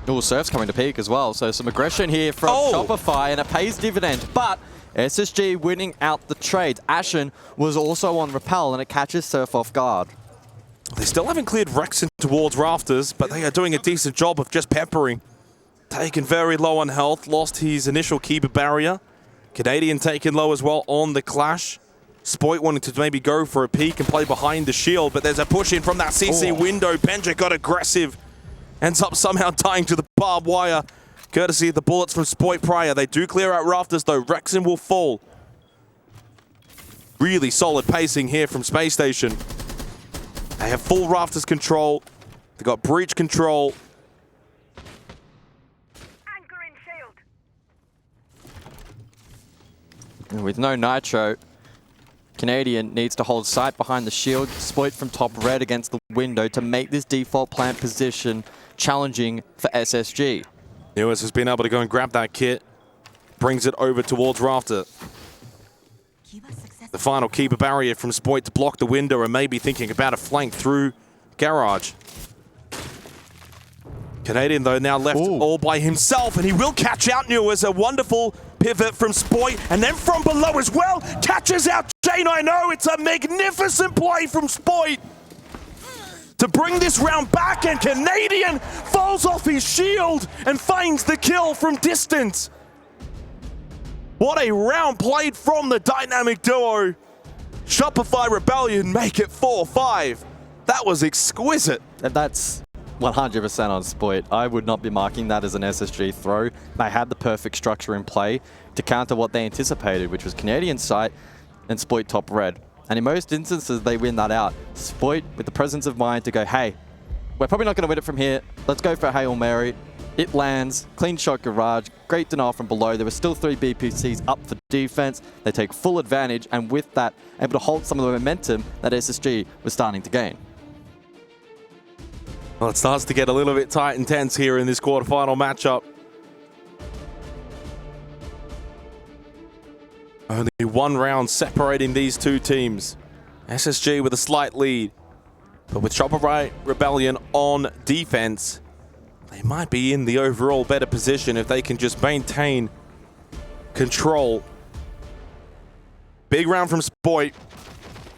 Oh, Surf's coming to peak as well, so some aggression here from Shopify, and it pays dividend, but SSG winning out the trades. Ashen was also on Repel, and it catches Surf off guard. They still haven't cleared Rexon towards Rafters, but they are doing a decent job of just peppering. Taken very low on health, lost his initial keeper barrier. Canadian taken low as well on the clash. Sploit wanting to maybe go for a peek and play behind the shield, but there's a push in from that CC window. Benja got aggressive. Ends up somehow dying to the barbed wire, courtesy of the bullets from Sploit prior. They do clear out Rafters though. Rexon will fall. Really solid pacing here from Spacestation. They have full Rafters control. They got breach control. Anchor in shield. And with no Nitro, Canadian needs to hold sight behind the shield, Sploit from top red against the window to make this default plant position challenging for SSG. Lewis has been able to go and grab that kit, brings it over towards Rafter. The final keeper barrier from Sploit to block the window, and maybe thinking about a flank through Garage. Canadian though now left all by himself, and he will catch out Lewis. A wonderful pivot from Sploit, and then from below as well, catches out J90. It's a magnificent play from Sploit to bring this round back, and Canadian falls off his shield and finds the kill from distance. What a round played from the dynamic duo. Shopify Rebellion make it 4-5. That was exquisite. And that's 100% on Sploit. I would not be marking that as an SSG throw. They had the perfect structure in play to counter what they anticipated, which was Canadian site and Sploit top red. And in most instances, they win that out. Sploit with the presence of mind to go, hey, we're probably not going to win it from here. Let's go for a Hail Mary. It lands, clean shot Garage, great denial from below. There were still 3 BPCs up for defense. They take full advantage, and with that, able to hold some of the momentum that SSG was starting to gain. Well, it starts to get a little bit tight and tense here in this quarterfinal matchup. Only one round separating these two teams. SSG with a slight lead, but with Shopify Rebellion on defense, they might be in the overall better position if they can just maintain control. Big round from Spoit.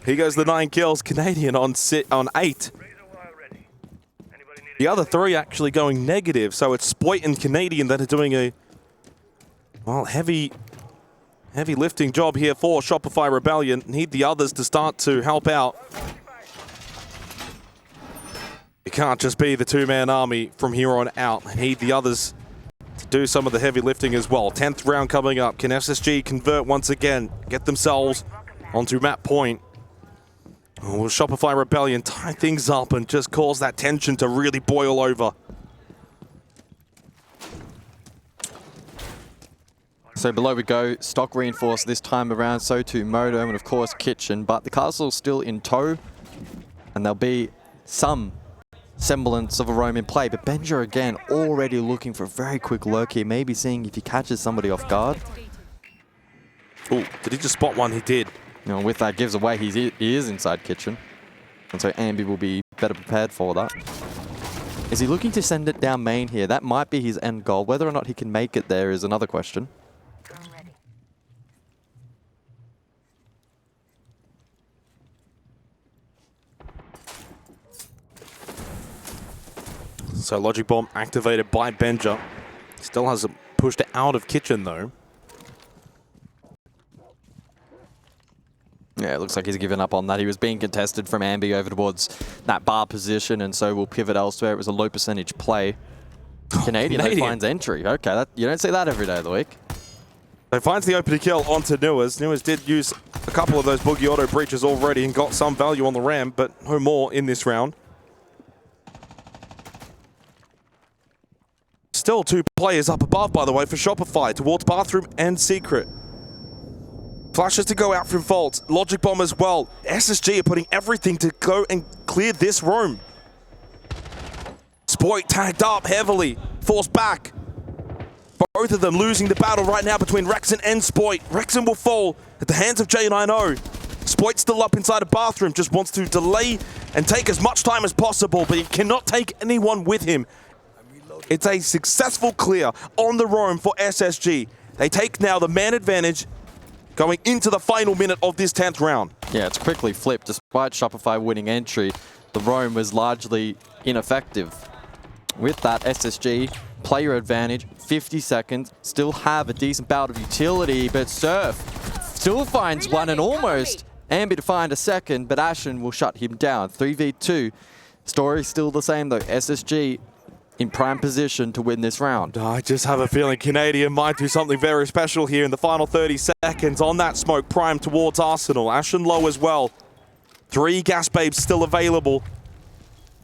Here goes the 9 kills. Canadian on 8. The other 3 actually going negative, so it's Spoit and Canadian that are doing a, well, heavy lifting job here for Shopify Rebellion. Need the others to start to help out. It can't just be the 2-man army from here on out. Need the others to do some of the heavy lifting as well. 10th round coming up. Can SSG convert once again? Get themselves onto map point. Or will Shopify Rebellion tie things up and just cause that tension to really boil over? So below we go, stock reinforced this time around, so too Moto and of course Kitchen, but the castle's still in tow and there'll be some semblance of a roam in play, but Benja again already looking for a very quick lurk here, maybe seeing if he catches somebody off guard. Oh, did he just spot one? He did. You know, with that gives away he is inside Kitchen, and so Ambi will be better prepared for that. Is he looking to send it down main here? That might be his end goal. Whether or not he can make it there is another question. So Logic Bomb activated by Benja. Still hasn't pushed it out of Kitchen though. Yeah, it looks like he's given up on that. He was being contested from Ambi over towards that bar position, and so we'll pivot elsewhere. It was a low percentage play. Canadian finds entry. Okay, you don't see that every day of the week. So finds the opening kill onto Newers. Newers did use a couple of those Boogie Auto breaches already and got some value on the ram, but no more in this round. Still 2 players up above, by the way, for Shopify, towards Bathroom and Secret. Flashes to go out from Fault. Logic Bomb as well. SSG are putting everything to go and clear this room. Spoit tagged up heavily. Forced back. Both of them losing the battle right now between Rexon and Spoit. Rexon will fall at the hands of J90. Spoit still up inside a Bathroom. Just wants to delay and take as much time as possible, but he cannot take anyone with him. It's a successful clear on the roam for SSG. They take now the man advantage going into the final minute of this 10th round. Yeah, it's quickly flipped. Despite Shopify winning entry, the roam was largely ineffective. With that, SSG, player advantage, 50 seconds, still have a decent bout of utility, but Surf still finds one and almost Ambi to find a second, but Ashen will shut him down. 3v2. Story still the same though. SSG in prime position to win this round. I just have a feeling Canadian might do something very special here in the final 30 seconds on that smoke prime towards Arsenal. Ashen low as well. 3 gas babes still available.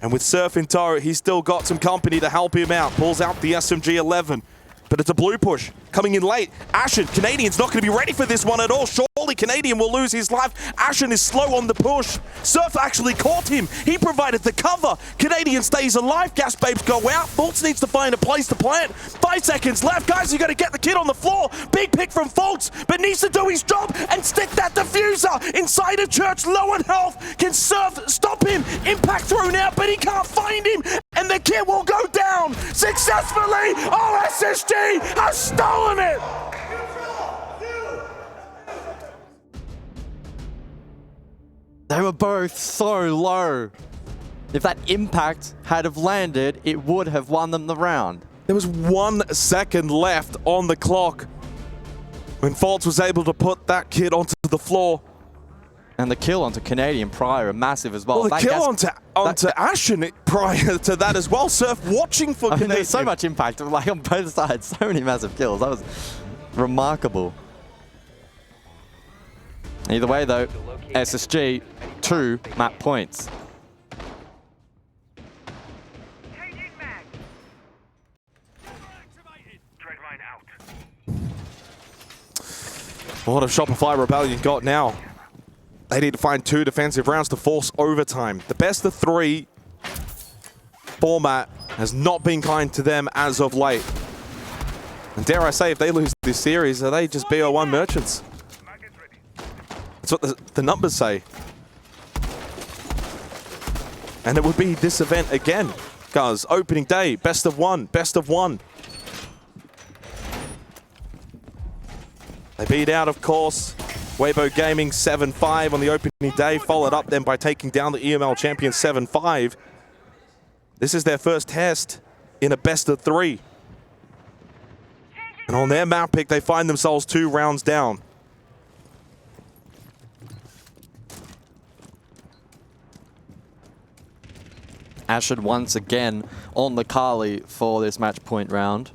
And with Surf in tow, he's still got some company to help him out. Pulls out the SMG-11. But it's a blue push coming in late. Ashen, Canadian's not going to be ready for this one at all. Surely Canadian will lose his life. Ashen is slow on the push. Surf actually caught him. He provided the cover. Canadian stays alive. Gas babes go out. Fultz needs to find a place to plant. 5 seconds left. Guys, you got to get the kid on the floor. Big pick from Fultz, but needs to do his job and stick that diffuser inside of Church. Low on health. Can Surf stop him? Impact through now, but he can't find him. And the kid will go down successfully. Oh, SSG has stolen it. They were both so low. If that impact had have landed, it would have won them the round. There was 1 second left on the clock when Fultz was able to put that kid onto the floor. And the kill onto Canadian prior, massive as well. Well, the kill onto Ashen prior to that as well. Surf watching for Canadian. There's so much impact, like on both sides, so many massive kills. That was remarkable. Either way though, SSG, 2 map points. What have Shopify Rebellion got now? They need to find 2 defensive rounds to force overtime. The best of 3 format has not been kind to them as of late. And dare I say, if they lose this series, are they just BO1 merchants? That's what the numbers say. And it would be this event again. Guys, opening day, best of one, best of one. They beat out, of course, Weibo Gaming 7-5 on the opening day, followed up then by taking down the EML champion 7-5. This is their first test in a best of 3. And on their map pick, they find themselves 2 rounds down. Ashford once again on the Kali for this match point round.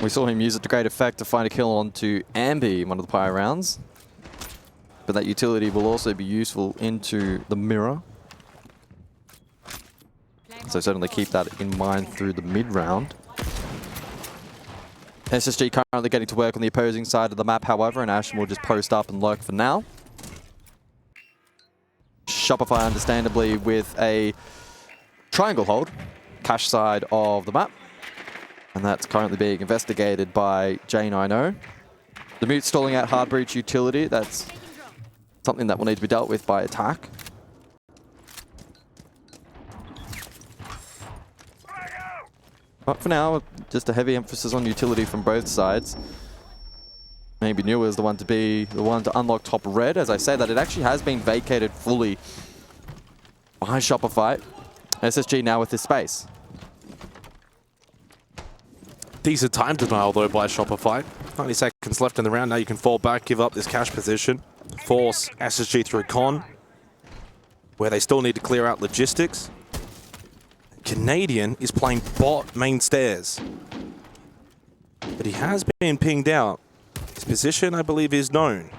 We saw him use it to great effect to find a kill onto Ambi in one of the prior rounds. But that utility will also be useful into the mirror. So certainly keep that in mind through the mid-round. SSG currently getting to work on the opposing side of the map, however, and Ashton will just post up and lurk for now. Shopify, understandably, with a triangle hold, cache side of the map. And that's currently being investigated by J90. The mute stalling out hard breach utility, that's something that will need to be dealt with by attack. But for now, just a heavy emphasis on utility from both sides. Maybe New is the one to be the one to unlock top red. As I say that, it actually has been vacated fully by Shopify. SSG now with this space. Decent time denial, though, by Shopify. 90 seconds left in the round. Now you can fall back, give up this cash position, force SSG through con, where they still need to clear out logistics. Canadian is playing bot main stairs, but he has been pinged out. His position, I believe, is known.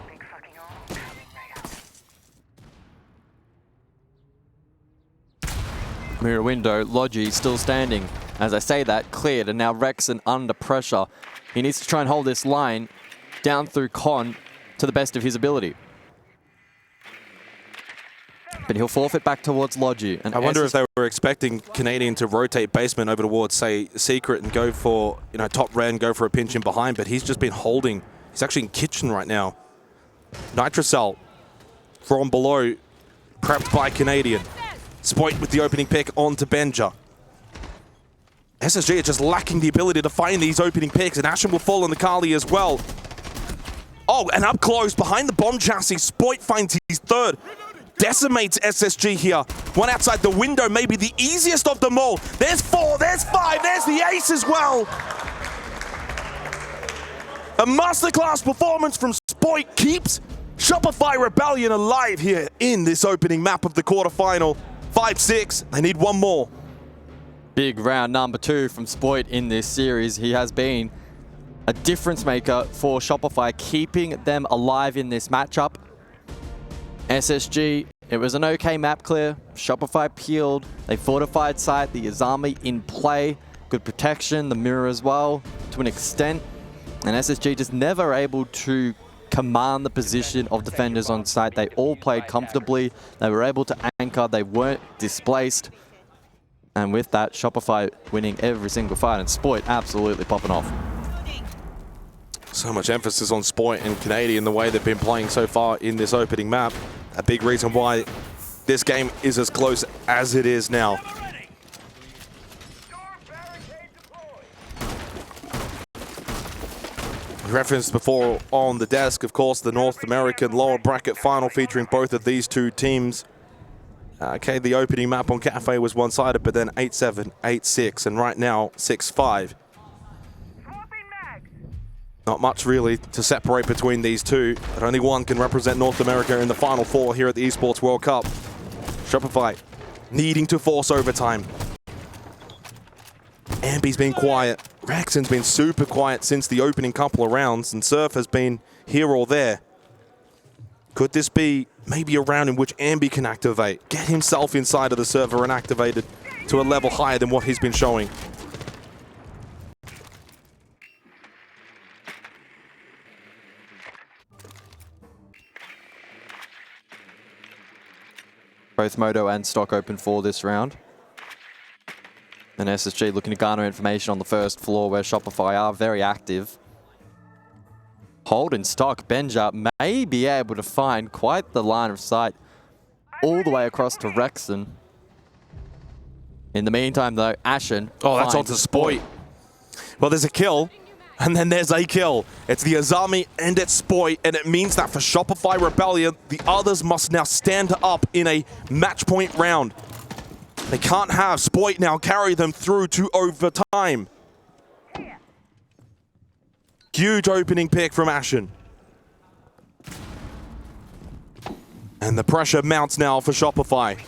Mirror window, Logi still standing. As I say that, cleared, and now Rexon under pressure. He needs to try and hold this line down through con to the best of his ability. But he'll forfeit back towards Logi. And I wonder if they were expecting Canadian to rotate basement over towards, say, Secret and go for, top red and go for a pinch in behind, but he's just been holding. He's actually in kitchen right now. Nitrocell from below, prepped by Canadian. Spoit with the opening pick onto Benja. SSG are just lacking the ability to find these opening picks, and Ashen will fall on the Kali as well. Oh, and up close behind the bomb chassis, Spoit finds his third. Decimates SSG here. One outside the window, maybe the easiest of them all. There's 4, there's 5, there's the ace as well. A masterclass performance from Spoit keeps Shopify Rebellion alive here in this opening map of the quarterfinal. 5-6, they need one more. Big round number 2 from Spoit in this series. He has been a difference maker for Shopify, keeping them alive in this matchup. SSG, it was an okay map clear. Shopify peeled. They fortified site. The Izami in play. Good protection. The mirror as well to an extent. And SSG just never able to command the position of defenders on site. They all played comfortably. They were able to anchor. They weren't displaced. And with that, Shopify winning every single fight. And Spoit absolutely popping off. So much emphasis on Spoit and Canadian, the way they've been playing so far in this opening map. A big reason why this game is as close as it is now. We referenced before on the desk, of course, the North American lower bracket final featuring both of these two teams. Okay, the opening map on Cafe was one-sided, but then 8-7, 8-6, and right now 6-5. Not much really to separate between these two, but only one can represent North America in the Final Four here at the Esports World Cup. Shopify needing to force overtime. Ambi's been quiet. Rexon's been super quiet since the opening couple of rounds, and Surf has been here or there. Could this be maybe a round in which Ambi can activate, get himself inside of the server and activated to a level higher than what he's been showing? Both Moto and Stock open for this round. And SSG looking to garner information on the first floor where Shopify are very active. Hold in Stock, Benja may be able to find quite the line of sight all the way across to Rexon. In the meantime, though, Ashen. Oh, that's finds onto Spoit. Well, there's a kill, and then there's a kill. It's the Azami and it's Spoit, and it means that for Shopify Rebellion, the others must now stand up in a match point round. They can't have Spoit now carry them through to overtime. Huge opening pick from Ashen. And the pressure mounts now for Shopify.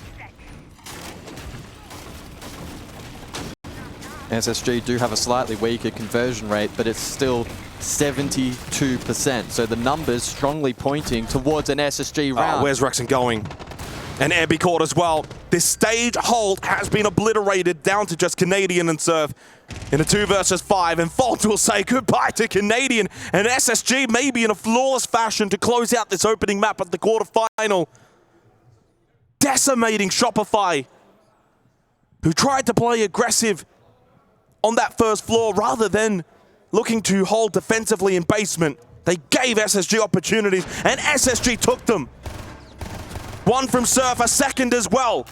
SSG do have a slightly weaker conversion rate, but it's still 72%. So the numbers strongly pointing towards an SSG round. Where's Rexon going? And Airby caught as well. This stage hold has been obliterated down to just Canadian and Surf in a 2 versus 5. And Fault will say goodbye to Canadian. And SSG maybe in a flawless fashion to close out this opening map at the quarterfinal. Decimating Shopify, who tried to play aggressive on that first floor rather than looking to hold defensively in basement. They gave SSG opportunities, and SSG took them. One from Surf, a second as well,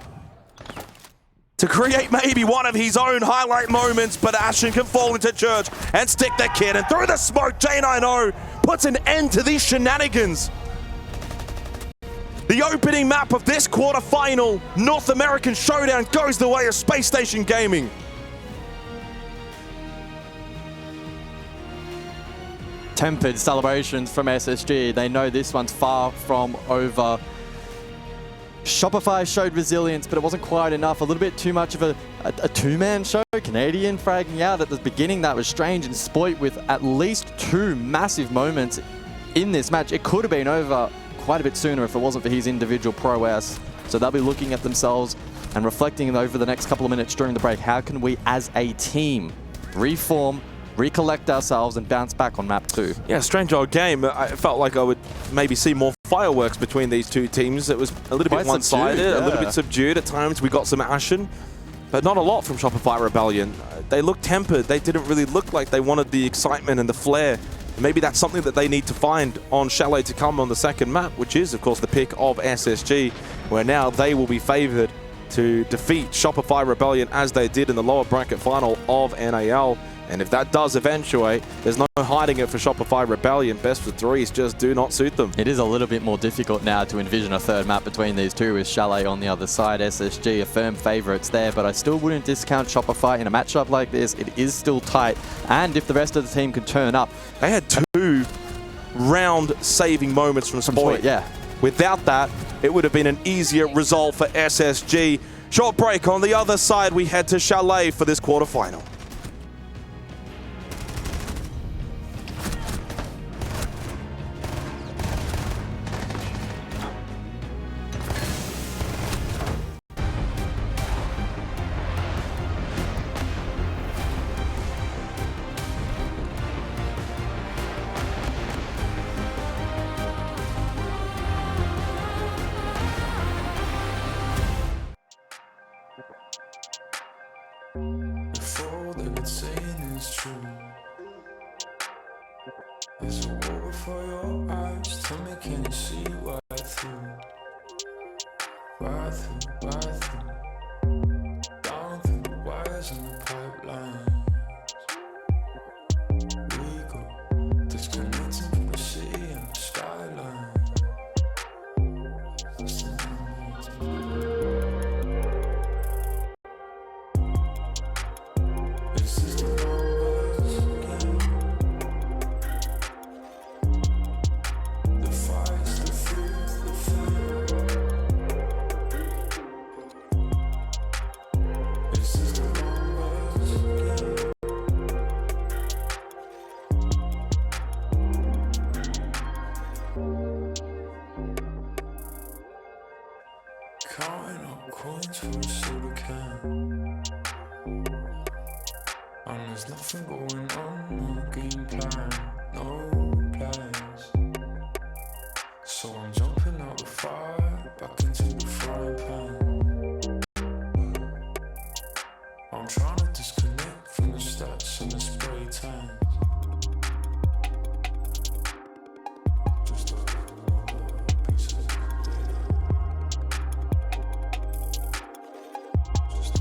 to create maybe one of his own highlight moments, but Ashen can fall into church and stick the kid, and through the smoke, J90 puts an end to these shenanigans. The opening map of this quarterfinal North American showdown goes the way of Spacestation Gaming. Tempered celebrations from SSG. They know this one's far from over. Shopify showed resilience, but it wasn't quite enough. A little bit too much of a two-man show. Canadian fragging out at the beginning. That was strange. And Spoit with at least 2 massive moments in this match. It could have been over quite a bit sooner if it wasn't for his individual prowess. So they'll be looking at themselves and reflecting over the next couple of minutes during the break. How can we, as a team, reform, recollect ourselves, and bounce back on map 2? Yeah, strange old game. I felt like I would maybe see more fireworks between these two teams. It was a little bit one-sided, a little bit subdued at times. We got some Ashen, but not a lot from Shopify Rebellion. They looked tempered. They didn't really look like they wanted the excitement and the flair. Maybe that's something that they need to find on Chalet to come on the second map, which is, of course, the pick of SSG, where now they will be favored to defeat Shopify Rebellion as they did in the lower bracket final of NAL. And if that does eventuate, there's no hiding it for Shopify Rebellion. Best of 3s just do not suit them. It is a little bit more difficult now to envision a third map between these two, with Chalet on the other side. SSG a firm favourites there, but I still wouldn't discount Shopify in a matchup like this. It is still tight, and if the rest of the team can turn up. They had 2 round-saving moments from Spoit. Yeah. Without that, it would have been an easier result for SSG. Short break. On the other side, we head to Chalet for this quarterfinal. There's a war for your eyes. Tell me, can you see right through? Right through, right through. Down through the wires and the pipelines. We go disconnecting from the city and the skyline. It's just the numbers again. The fights, the fears, the fear. It's just the numbers again. Counting up coins for a soda can. And there's nothing going on, no game plan, no plans. So I'm jumping out the fire, back into the frying pan. I'm trying to disconnect from the stats and the spray tans. Just a couple pieces of data. Just a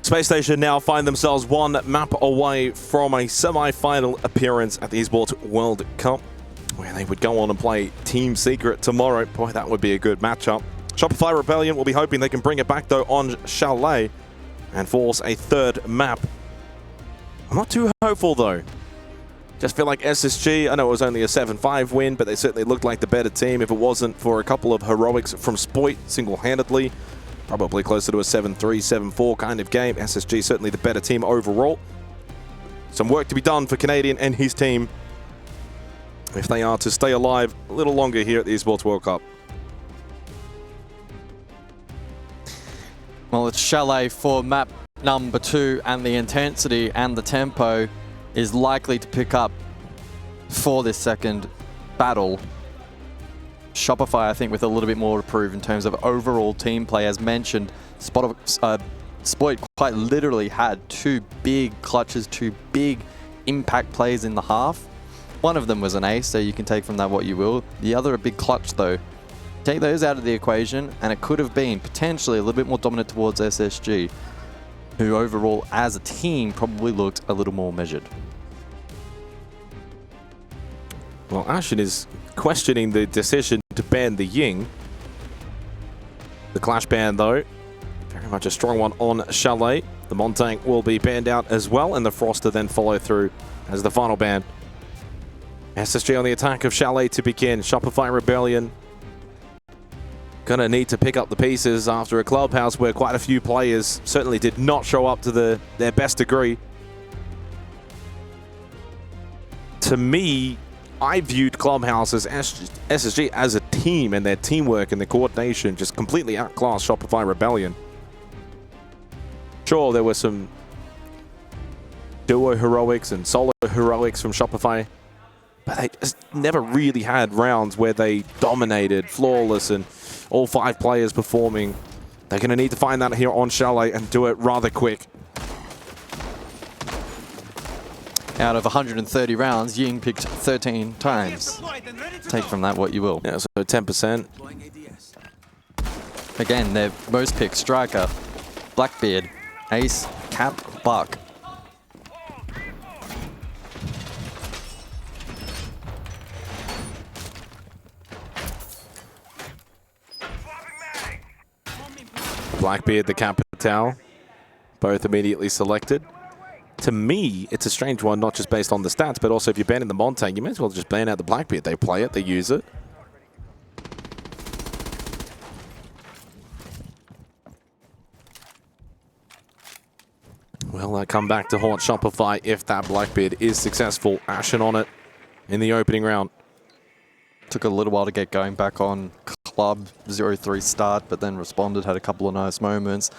Spacestation now find themselves one map away from a semi-final appearance at the Esports World Cup, where they would go on and play Team Secret tomorrow. Boy, that would be a good matchup. Shopify Rebellion will be hoping they can bring it back, though, on Chalet and force a third map. I'm not too hopeful, though. Just feel like SSG, I know it was only a 7-5 win, but they certainly looked like the better team. If it wasn't for a couple of heroics from Spoit single-handedly, probably closer to a 7-3, 7-4 kind of game. SSG certainly the better team overall. Some work to be done for Canadian and his team if they are to stay alive a little longer here at the Esports World Cup. Well, it's Chalet for map number 2, and the intensity and the tempo is likely to pick up for this second battle. Shopify, I think, with a little bit more to prove in terms of overall team play. As mentioned, Spoit quite literally had 2 big clutches, 2 big impact plays in the half. One of them was an ace, so you can take from that what you will. The other a big clutch, though. Take those out of the equation, and it could have been potentially a little bit more dominant towards SSG, who overall, as a team, probably looked a little more measured. Well, Ashen is questioning the decision to ban the Ying. The Clash ban, though, very much a strong one on Chalet. The Montang will be banned out as well, and the Froster then follow through as the final ban. SSG on the attack of Chalet to begin. Shopify Rebellion gonna need to pick up the pieces after a Clubhouse where quite a few players certainly did not show up to their best degree. To me, I viewed Clubhouse as SSG as a team, and their teamwork and their coordination just completely outclassed Shopify Rebellion. Sure, there were some duo heroics and solo heroics from Shopify, but they just never really had rounds where they dominated, flawless, and all 5 players performing. They're going to need to find that here on Chalet and do it rather quick. Out of 130 rounds, Ying picked 13 times. Take from that what you will. Yeah, so 10%. Again, their most picked striker, Blackbeard, Ace, Cap, Buck. Blackbeard, the Capital, both immediately selected. To me, it's a strange one, not just based on the stats, but also if you're banning the Montang, you may as well just ban out the Blackbeard. They play it, they use it. Well, they come back to haunt Shopify if that Blackbeard is successful. Ashen on it in the opening round. Took a little while to get going back on Club 0-3 start, but then responded, had a couple of nice moments.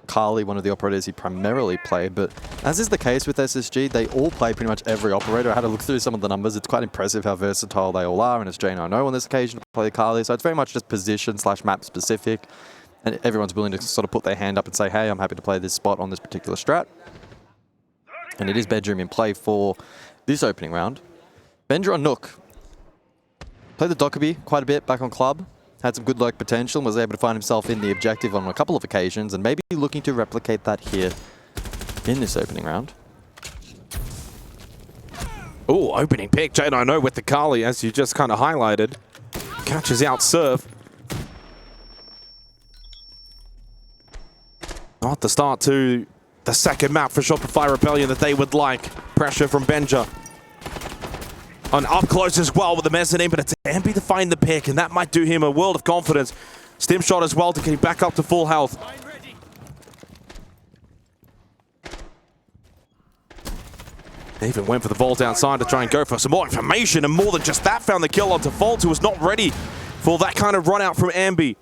Carly, one of the operators he primarily played, but as is the case with SSG, they all play pretty much every operator. I had to look through some of the numbers. It's quite impressive how versatile they all are, and it's Gen.G on this occasion to play Carly, so it's very much just position/map specific, and everyone's willing to sort of put their hand up and say, hey, I'm happy to play this spot on this particular strat. And it is Bedroom in play for this opening round. Bender on Nook. Played the Dockerby quite a bit back on Club. Had some good lurk potential and was able to find himself in the objective on a couple of occasions, and maybe looking to replicate that here in this opening round. Oh, opening pick. Gen.G with the Carly, as you just kind of highlighted. Catches out Surf. Not the start to the second map for Shopify Rebellion that they would like. Pressure from Benja. On up close as well with the mezzanine, but it's Ambi to find the pick, and that might do him a world of confidence. Stim shot as well to get him back up to full health. They even went for the vault outside to try and go for some more information, and more than just that, found the kill onto Volt, who was not ready for that kind of run out from Ambi.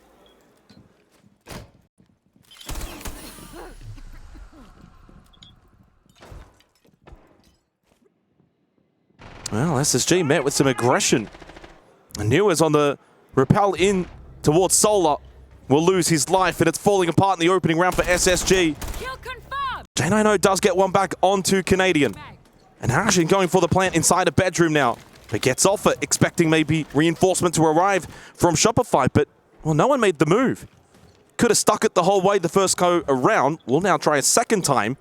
Well, SSG met with some aggression. And Newers on the rappel in towards Solar will lose his life, and it's falling apart in the opening round for SSG. Gen.G does get one back onto Canadian. And Ashen going for the plant inside a bedroom now. But gets off it, expecting maybe reinforcement to arrive from Shopify, but, well, no one made the move. could have stuck it the whole way the first go around. We'll now try a second time.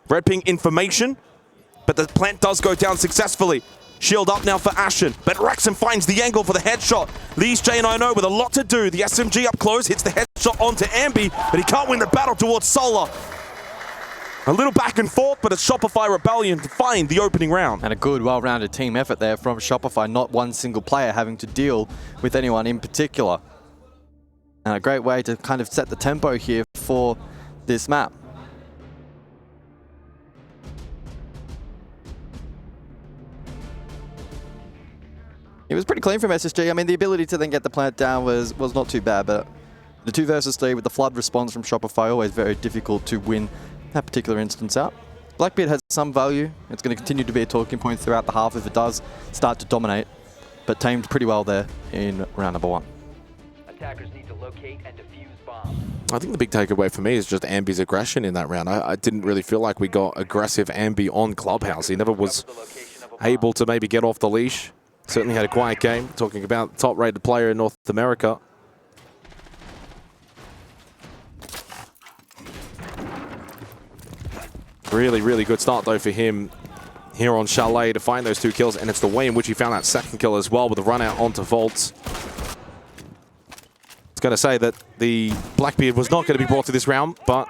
Red ping information, but the plant does go down successfully. Shield up now for Ashen, but Rexon finds the angle for the headshot. Leaves J9O with a lot to do. The SMG up close, hits the headshot onto Ambi, but he can't win the battle towards Solar. A little back and forth, but it's Shopify Rebellion to find the opening round. And a good, well-rounded team effort there from Shopify, not one single player having to deal with anyone in particular. And a great way to kind of set the tempo here for this map. It was pretty clean from SSG. I mean, the ability to then get the plant down was not too bad, but the 2 versus 3 with the flood response from Shopify, always very difficult to win that particular instance out. Blackbeard has some value. It's going to continue to be a talking point throughout the half if it does start to dominate, but tamed pretty well there in round number 1. Attackers need to locate and defuse bombs. I think the big takeaway for me is just Ambi's aggression in that round. I didn't really feel like we got aggressive Ambi on Clubhouse. He never was able to maybe get off the leash. Certainly had a quiet game, talking about the top-rated player in North America. Really, really good start, though, for him here on Chalet to find those 2 kills, and it's the way in which he found that second kill as well with the run out onto Volts. I was going to say that the Blackbeard was not going to be brought to this round, but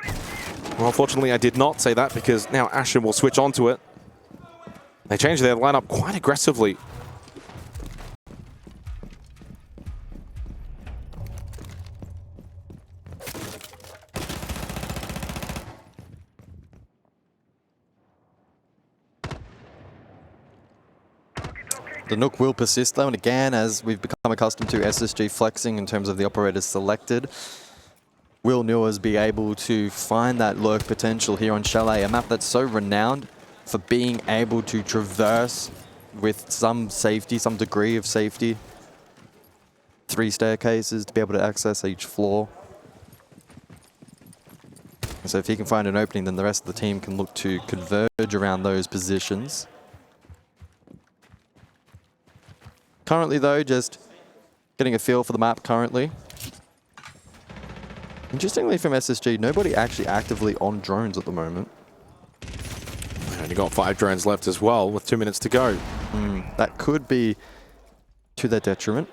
well, unfortunately I did not say that because now Ashen will switch onto it. They changed their lineup quite aggressively. The Nook will persist though, and again, as we've become accustomed to SSG flexing in terms of the operators selected, will Newers be able to find that lurk potential here on Chalet, a map that's so renowned for being able to traverse with some safety, some degree of safety. 3 staircases to be able to access each floor. So if he can find an opening, then the rest of the team can look to converge around those positions. Currently though, just getting a feel for the map currently. Interestingly from SSG, nobody actually actively on drones at the moment. They only got 5 drones left as well with 2 minutes to go. That could be to their detriment.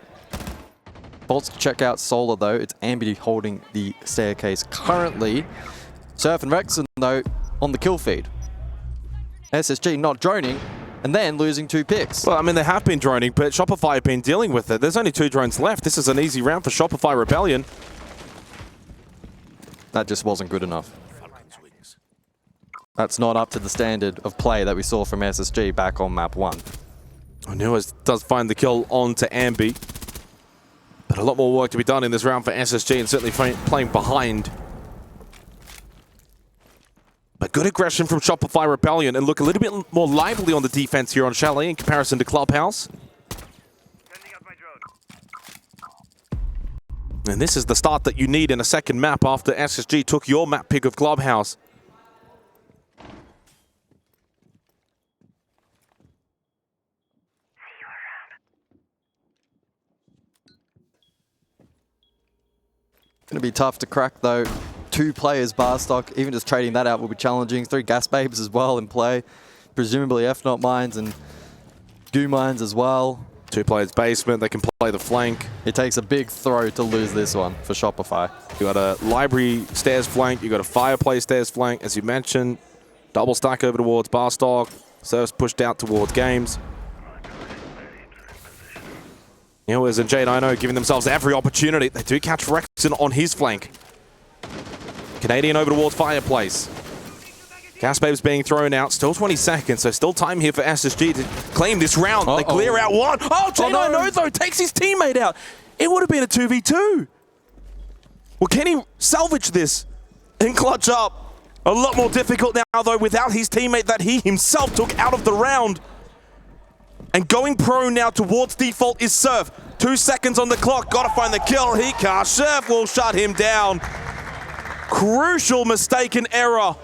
Bolts to check out Solar though. It's Ambi holding the staircase currently. Surf and Rexon though on the kill feed. SSG not droning and then losing 2 picks. Well, I mean, they have been droning, but Shopify have been dealing with it. There's only 2 drones left. This is an easy round for Shopify Rebellion. That just wasn't good enough. That's not up to the standard of play that we saw from SSG back on map 1. Newers does find the kill onto Ambi. But a lot more work to be done in this round for SSG and certainly playing behind. But good aggression from Shopify Rebellion and look a little bit more lively on the defense here on Chalet in comparison to Clubhouse. And this is the start that you need in a second map after SSG took your map pick of Clubhouse. Going to be tough to crack though. 2 players bar stock, even just trading that out will be challenging. 3 gas babes as well in play. Presumably F-Not mines and Goo mines as well. 2 players basement, they can play the flank. It takes a big throw to lose this one for Shopify. You got a library stairs flank, you got a fireplace stairs flank, as you mentioned. Double stack over towards bar stock. Serves pushed out towards games. Newers and J9O giving themselves every opportunity. They do catch Rexon on his flank. Canadian over towards fireplace. Gas babes being thrown out. Still 20 seconds, so still time here for SSG to claim this round. They clear out 1. Oh, J9O though takes his teammate out. It would have been a 2v2. Well, can he salvage this and clutch up? A lot more difficult now though without his teammate that he himself took out of the round. And going prone now towards default is Surf. 2 seconds on the clock. Got to find the kill. He can't. Surf will shut him down. Crucial mistaken error.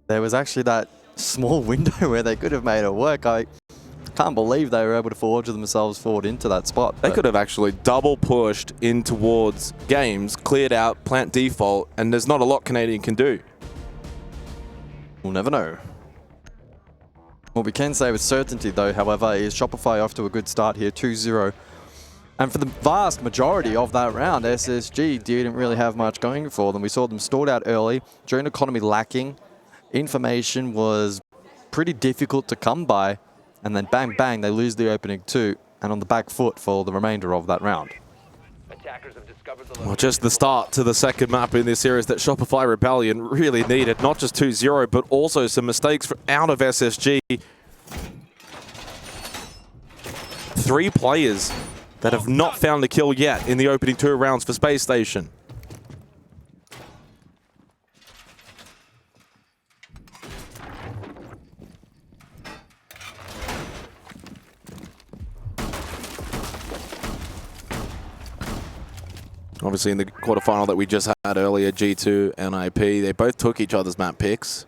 There was actually that small window where they could have made it work. I Can't believe they were able to forge themselves forward into that spot. They could have actually double pushed in towards games, cleared out, plant default, and there's not a lot Canadian can do. We'll never know. What we can say with certainty, though, however, is Shopify off to a good start here, 2-0. And for the vast majority of that round, SSG didn't really have much going for them. We saw them stored out early, drone economy lacking, information was pretty difficult to come by, and then bang, bang, they lose the opening 2, and on the back foot for the remainder of that round. Attackers have discovered the Well, just the start to the second map in this series that Shopify Rebellion really needed. Not just 2-0, but also some mistakes out of SSG. 3 players that have not found a kill yet in the opening 2 rounds for Spacestation. Obviously, in the quarterfinal that we just had earlier, G2 and IP, they both took each other's map picks.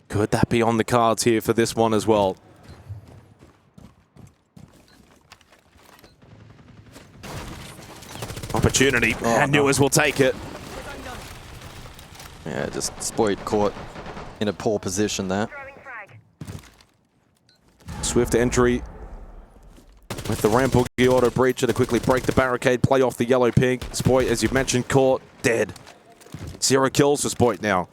Could that be on the cards here for this one as well? Opportunity, and Newers will take it. Yeah, just Spoit caught in a poor position there. Throwing frag. Swift entry with the ramp boogie auto breacher to quickly break the barricade, play off the yellow pink. Spoit, as you mentioned, caught dead. 0 kills for Spoit now.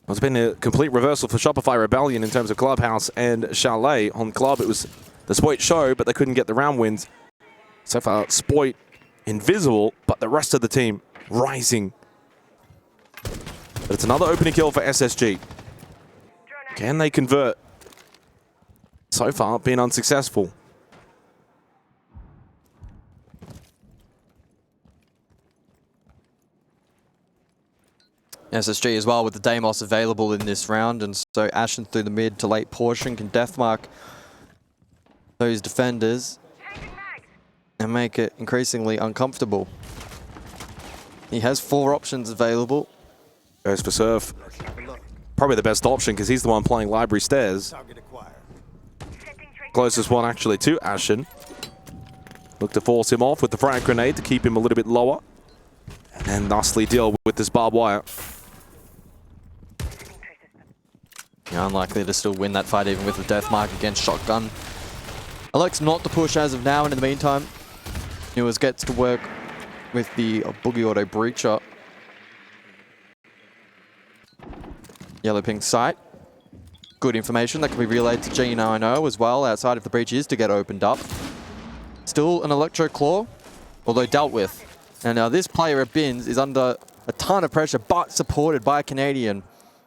It's been a complete reversal for Shopify Rebellion in terms of Clubhouse and Chalet. On Club, it was the Spoit show, but they couldn't get the round wins. So far, Spoit invisible, but the rest of the team rising. But it's another opening kill for SSG. Can they convert? So far, been unsuccessful. SSG as well with the Deimos available in this round, and so Ashen through the mid to late portion can deathmark those defenders and make it increasingly uncomfortable. He has 4 options available. Goes for Surf. Probably the best option because he's the one playing Library Stairs. Closest one actually to Ashen. Look to force him off with the frag grenade to keep him a little bit lower. And thusly deal with this barbed wire. Yeah, unlikely to still win that fight even with the death mark against Shotgun. Elects not to push as of now, and in the meantime, Newers gets to work with the Boogie Auto Breacher. Yellow pink sight. Good information that can be relayed to G90 as well, outside if the breach is to get opened up. Still an Electro Claw, although dealt with. And now this player at Bins is under a ton of pressure, but supported by a Canadian.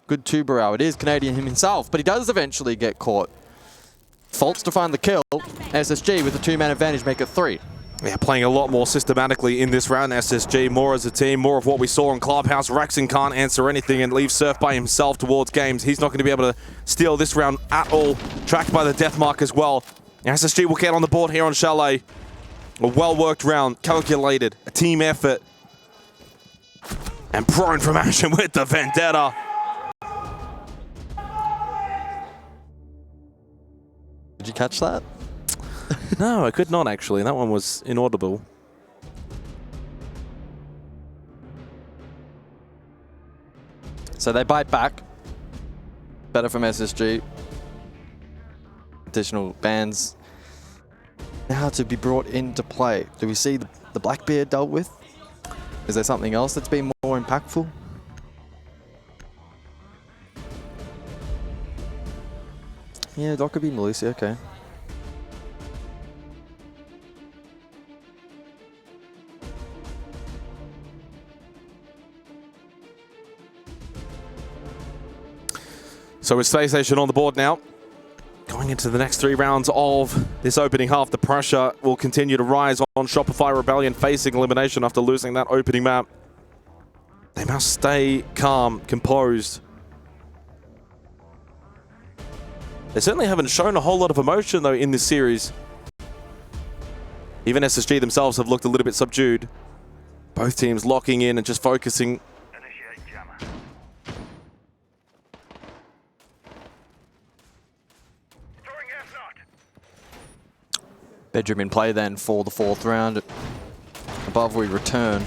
Good Tubarao. It is Canadian himself, but he does eventually get caught. Faults to find the kill. SSG with the 2-man advantage make it 3. Yeah, playing a lot more systematically in this round. SSG more as a team, more of what we saw in Clubhouse. Rexon can't answer anything and leaves Surf by himself towards games. He's not going to be able to steal this round at all. Tracked by the death mark as well. SSG will get on the board here on Chalet. A well-worked round, calculated, a team effort. And prone from Ashen with the Vendetta. Did you catch that? No, I could not actually. That one was inaudible. So they bite back. Better from SSG. Additional bans now to be brought into play. Do we see the Blackbeard dealt with? Is there something else that's been more impactful? Yeah, that could be Malusi, okay. So with Spacestation on the board now, going into the next 3 rounds of this opening half, the pressure will continue to rise on Shopify Rebellion, facing elimination after losing that opening map. They must stay calm, composed. They certainly haven't shown a whole lot of emotion, though, in this series. Even SSG themselves have looked a little bit subdued. Both teams locking in and just focusing. Bedroom in play then for the 4th round. Above we return.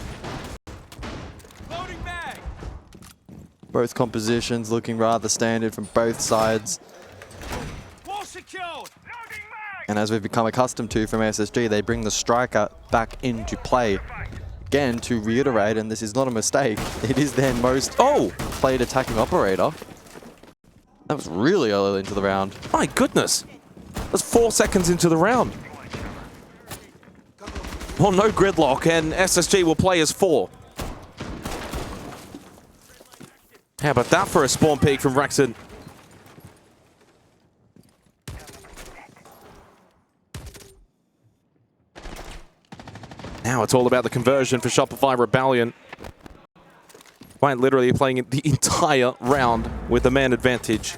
Both compositions looking rather standard from both sides. And as we've become accustomed to from SSG, they bring the striker back into play. Again, to reiterate, and this is not a mistake, it is their most played attacking operator. That was really early into the round. My goodness. That's 4 seconds into the round. Well, no gridlock, and SSG will play as 4. How about that for a spawn peek from Rexon? Now it's all about the conversion for Shopify Rebellion. Quite literally playing the entire round with a man advantage.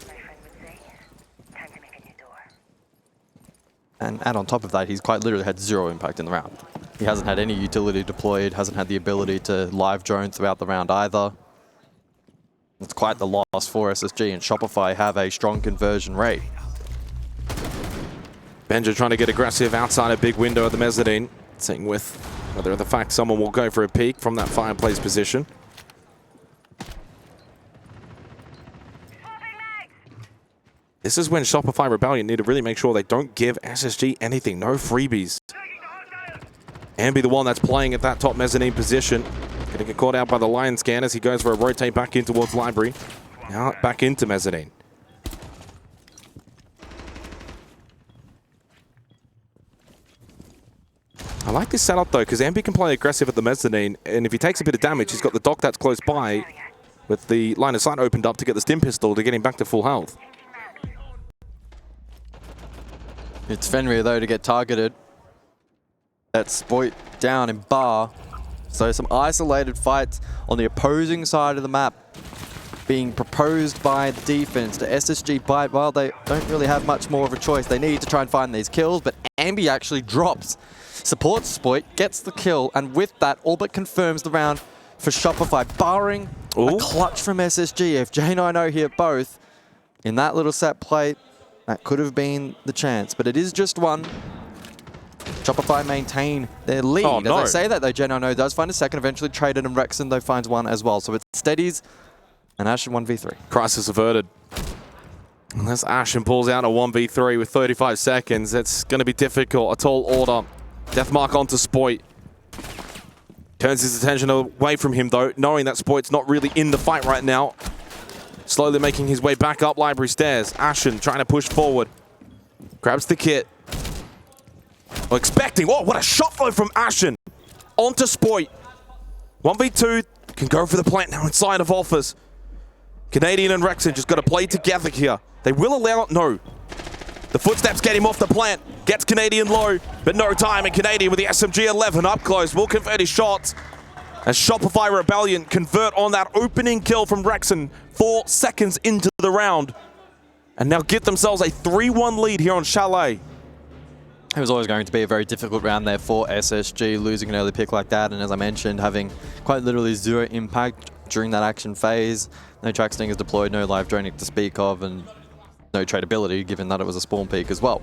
And on top of that, he's quite literally had 0 impact in the round. He hasn't had any utility deployed, hasn't had the ability to live drone throughout the round either. It's quite the loss for SSG, and Shopify have a strong conversion rate. Benja trying to get aggressive outside a big window of the mezzanine. Seeing with whether the fact someone will go for a peek from that fireplace position. This is when Shopify Rebellion need to really make sure they don't give SSG anything. No freebies. And be the one that's playing at that top mezzanine position. Going to get caught out by the line scan as he goes for a rotate back in towards library. Now back into mezzanine. I like this setup though, because Ambi can play aggressive at the mezzanine, and if he takes a bit of damage, he's got the dock that's close by with the line of sight opened up to get the stim pistol to get him back to full health. It's Fenrir though to get targeted. That's Spoit down in bar. So some isolated fights on the opposing side of the map being proposed by the defense to SSG bite. Well, they don't really have much more of a choice. They need to try and find these kills, but Ambi actually drops, supports Spoit, gets the kill, and with that, all but confirms the round for Shopify, barring a clutch from SSG. If J90 hit both in that little set play, that could have been the chance, but it is just one. Shopify maintain their lead. Oh, no. As I say that, though, Gen.G does find a second, eventually traded, and Rexon, though, finds one as well. So it's steadies and Ashen 1v3. Crisis averted. Unless Ashen pulls out a 1v3 with 35 seconds, it's going to be difficult. A tall order. Deathmark onto Spoit. Turns his attention away from him, though, knowing that Spoit's not really in the fight right now. Slowly making his way back up library stairs. Ashen trying to push forward. Grabs the kit. Well, expecting, oh, what a shot flow from Ashen. Onto Spoit. 1v2, can go for the plant now inside of office. Canadian and Rexon just got to play together here. They will allow it, no. The footsteps get him off the plant. Gets Canadian low, but no time. And Canadian with the SMG-11 up close will convert his shots. As Shopify Rebellion convert on that opening kill from Rexon 4 seconds into the round. And now get themselves a 3-1 lead here on Chalet. It was always going to be a very difficult round there for SSG, losing an early pick like that, and as I mentioned, having quite literally 0 impact during that action phase. No track stingers deployed, no live droning to speak of, and no tradability, given that it was a spawn peak as well.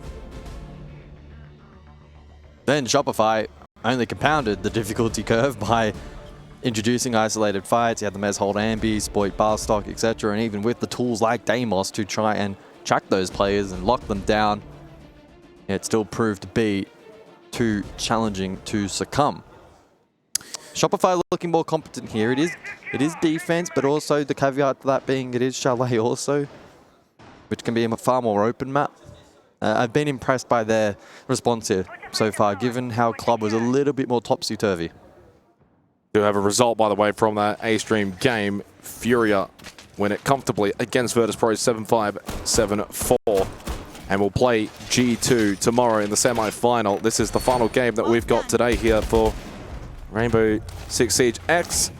Then Shopify only compounded the difficulty curve by introducing isolated fights. You had the Mez hold Ambi, Spoit bar stock, etc., and even with the tools like Deimos to try and track those players and lock them down, it still proved to be too challenging to succumb. Shopify looking more competent here. It is defense, but also the caveat to that being it is Chalet also, which can be a far more open map. I've been impressed by their response here so far, given how Club was a little bit more topsy-turvy. Do have a result, by the way, from that A-Stream game. Furia win it comfortably against Virtus.pro 7-5, 7-4. And we'll play G2 tomorrow in the semi-final. This is the final game that we've got today here for Rainbow Six Siege X.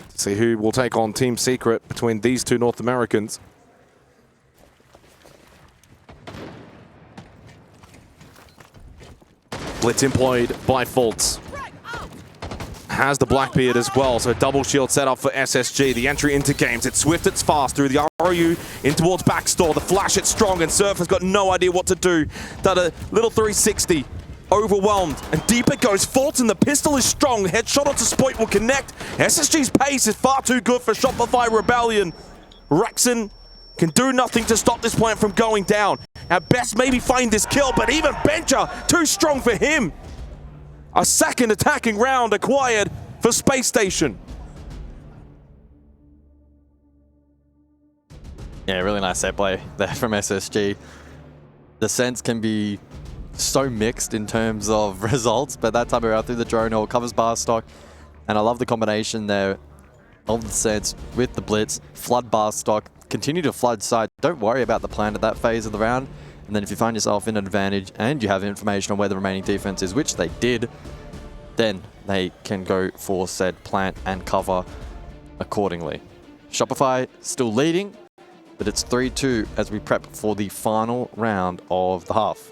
Let's see who will take on Team Secret between these two North Americans. Blitz employed by Fultz. Has the Blackbeard as well, so double shield set up for SSG. The entry into games, it's swift, it's fast, through the ROU in towards backstore. The flash, it's strong, and Surf has got no idea what to do. Done a little 360 overwhelmed, and deep it goes. Fulton, the pistol is strong. Headshot onto Spoit will connect. SSG's pace is far too good for Shopify Rebellion. Rexon can do nothing to stop this plant from going down. At best, maybe find this kill, but even Bencher, too strong for him. A second attacking round acquired for Spacestation. Yeah, really nice set play there from SSG. The sense can be so mixed in terms of results, but that time around through the drone hole, covers bar stock, and I love the combination there of the sense with the blitz, flood bar stock, continue to flood side. Don't worry about the plan at that phase of the round, and then if you find yourself in an advantage and you have information on where the remaining defense is, which they did, then they can go for said plant and cover accordingly. Shopify still leading, but it's 3-2 as we prep for the final round of the half.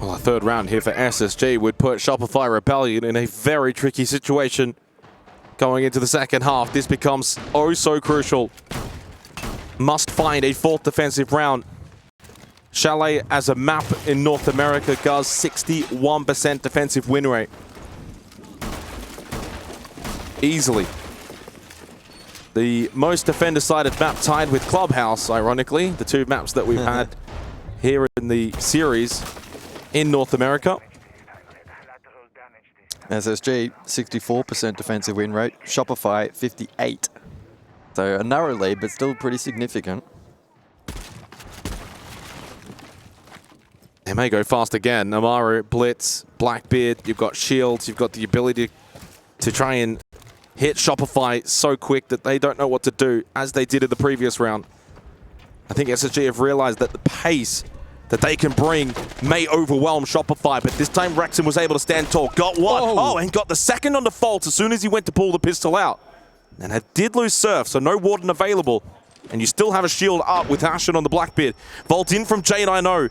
Well, a third round here for SSG would put Shopify Rebellion in a very tricky situation going into the second half. This becomes oh so crucial. Must find a fourth defensive round. Chalet as a map in North America does 61% defensive win rate. Easily. The most defender-sided map tied with Clubhouse, ironically. The two maps that we've had here in the series in North America. SSG, 64% defensive win rate. Shopify, 58. So a narrow lead, but still pretty significant. They may go fast again. Amaru, Blitz, Blackbeard, you've got shields, you've got the ability to try and hit Shopify so quick that they don't know what to do, as they did in the previous round. I think SSG have realized that the pace that they can bring may overwhelm Shopify, but this time Rexon was able to stand tall. Got one. Oh, and got the second on default as soon as he went to pull the pistol out. And it did lose Surf, so no Warden available. And you still have a shield up with Ashen on the Blackbeard. Vault in from J90.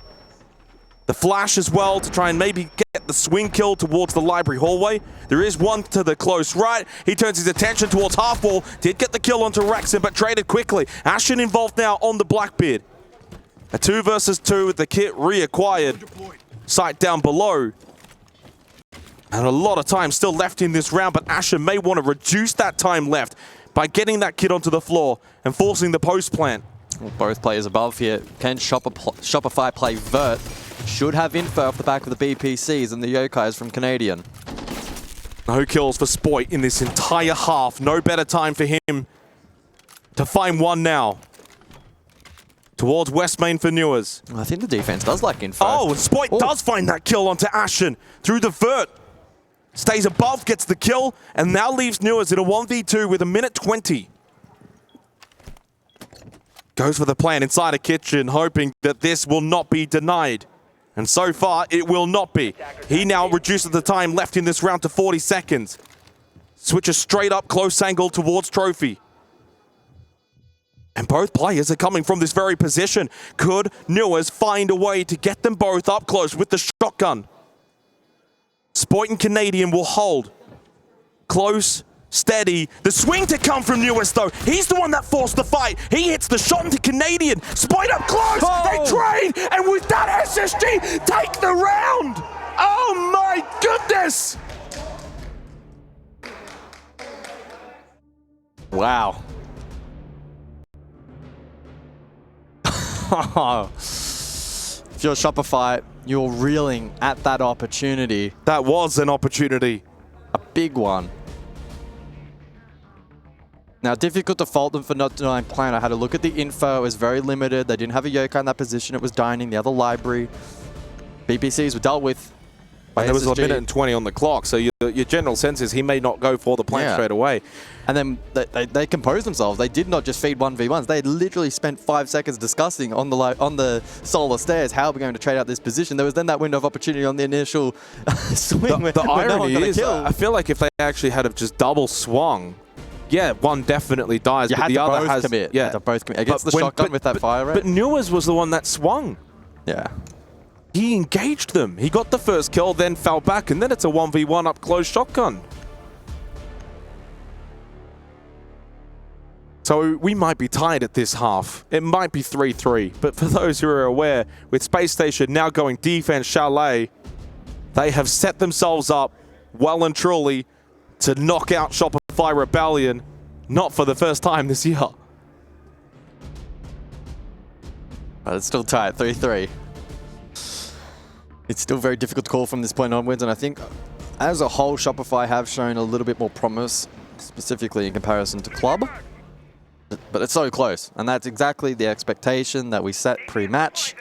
The flash as well to try and maybe get the swing kill towards the library hallway. There is one to the close right. He turns his attention towards half wall. Did get the kill onto Rexon, but traded quickly. Ashen involved now on the Blackbeard. A 2 versus 2 with the kit reacquired. Sight down below. And a lot of time still left in this round, but Ashen may want to reduce that time left by getting that kit onto the floor and forcing the post plant. Well, both players above here. Can Shopify play Vert? Should have info off the back of the BPCs and the Yokais from Canadian. No kills for Spoit in this entire half. No better time for him to find one now. Towards West Main for Newers. I think the defense does like info. Oh, and Spoit does find that kill onto Ashen through the Vert. Stays above, gets the kill, and now leaves Newers in a 1v2 with a minute 20. Goes for the plan inside a kitchen, hoping that this will not be denied. And so far, it will not be. He now reduces the time left in this round to 40 seconds. Switches straight up close angle towards Trophy. And both players are coming from this very position. Could Newers find a way to get them both up close with the shotgun? Spoit and Canadian will hold. Close, steady. The swing to come from Newers, though. He's the one that forced the fight. He hits the shot into Canadian. Spoit up close. They trade. And with that, SSG take the round. Oh, my goodness. Wow. If you're Shopify, you're reeling at that opportunity. That was an opportunity. A big one. Now, difficult to fault them for not denying plan. I had a look at the info. It was very limited. They didn't have a Yokai in that position. It was dining, the other library. BPCs were dealt with by and there was SSG. a minute and 20 on the clock, so your general sense is he may not go for the plan straight away. And then they composed themselves. They did not just feed 1v1s. They literally spent 5 seconds discussing on the solar stairs how we're going to trade out this position. There was then that window of opportunity on the initial swing. The irony is, kill. I feel like if they actually had have just double swung, yeah, one definitely dies, You but had the to other both has commit. yeah, You had to both commit against But the when- shotgun but- with that but- fire rate. But Newers was the one that swung. Yeah. He engaged them. He got the first kill, then fell back, and then it's a 1v1 up close shotgun. So we might be tied at this half. It might be 3-3. But for those who are aware, with Spacestation now going defense Chalet, they have set themselves up well and truly to knock out Shopify Rebellion, not for the first time this year. But it's still tight, 3-3. It's still very difficult to call from this point onwards, and I think as a whole, Shopify have shown a little bit more promise, specifically in comparison to Club. But it's so close, and that's exactly the expectation that we set pre-match,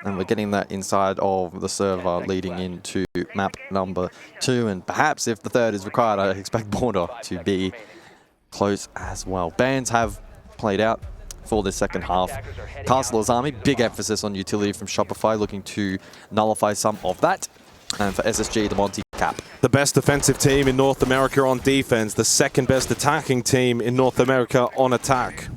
and we're getting that inside of the server leading into map number 2, and perhaps if the third is required, I expect Border to be close as well. Bans have played out for the second half. Castler's Army, big emphasis on utility from Shopify, looking to nullify some of that. And for SSG, the Monty cap. The best defensive team in North America on defense, the second best attacking team in North America on attack.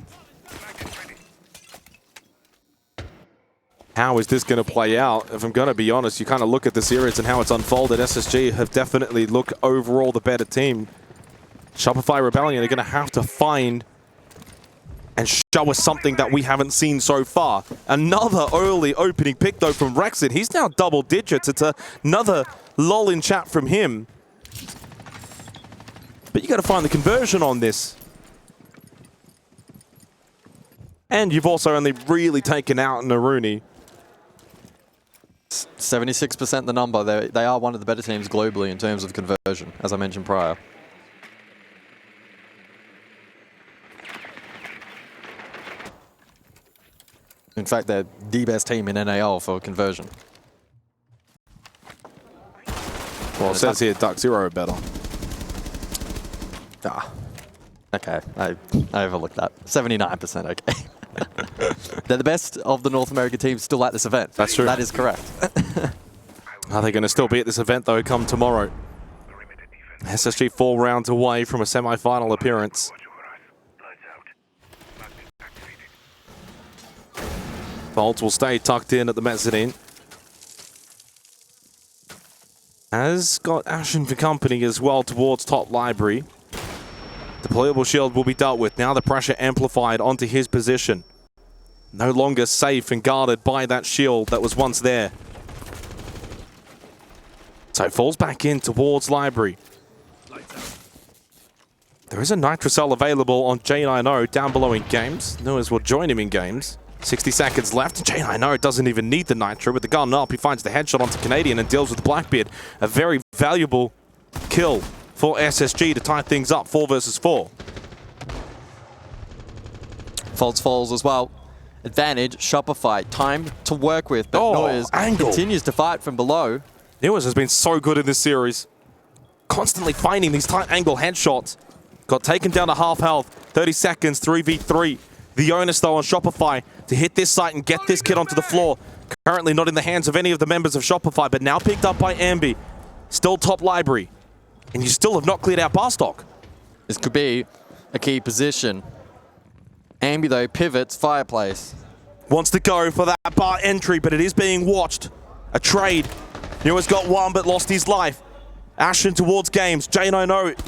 How is this going to play out? If I'm going to be honest, you kind of look at the series and how it's unfolded. SSG have definitely looked overall the better team. Shopify Rebellion are going to have to find and show us something that we haven't seen so far. Another early opening pick, though, from Rexon. He's now double digits. It's another lull in chat from him. But you got to find the conversion on this. And you've also only really taken out Naruni. 76% the number. They are one of the better teams globally in terms of conversion, as I mentioned prior. In fact, they're the best team in NAL for conversion. Well, it says here Duck Zero better. Ah, okay. I overlooked that. 79%, okay. They're the best of the North American teams still at this event. That's true. That is correct. Are they going to still be at this event, though, come tomorrow? SSG 4 rounds away from a semi-final appearance. Bolts will stay tucked in at the mezzanine. Has got Ashen for company as well towards top library. Deployable shield will be dealt with. Now the pressure amplified onto his position. No longer safe and guarded by that shield that was once there. So it falls back in towards library. There is a Nitrocell available on J90 down below in games. Noahs will join him in games. 60 seconds left. J90 doesn't even need the Nitro. With the gun up, he finds the headshot onto Canadian and deals with Blackbeard. A very valuable kill for SSG to tie things up 4 versus 4. Faults falls as well. Advantage, Shopify. Time to work with, but Noyes continues to fight from below. Noyes has been so good in this series. Constantly finding these tight angle headshots. Got taken down to half health. 30 seconds, 3v3. The onus, though, on Shopify to hit this site and get this kid onto the floor. Currently not in the hands of any of the members of Shopify, but now picked up by Ambi. Still top library. And you still have not cleared out Barstock. This could be a key position. Ambi, though, pivots, fireplace. Wants to go for that bar entry, but it is being watched. A trade. Newa's got one, but lost his life. Ashen towards games. J90.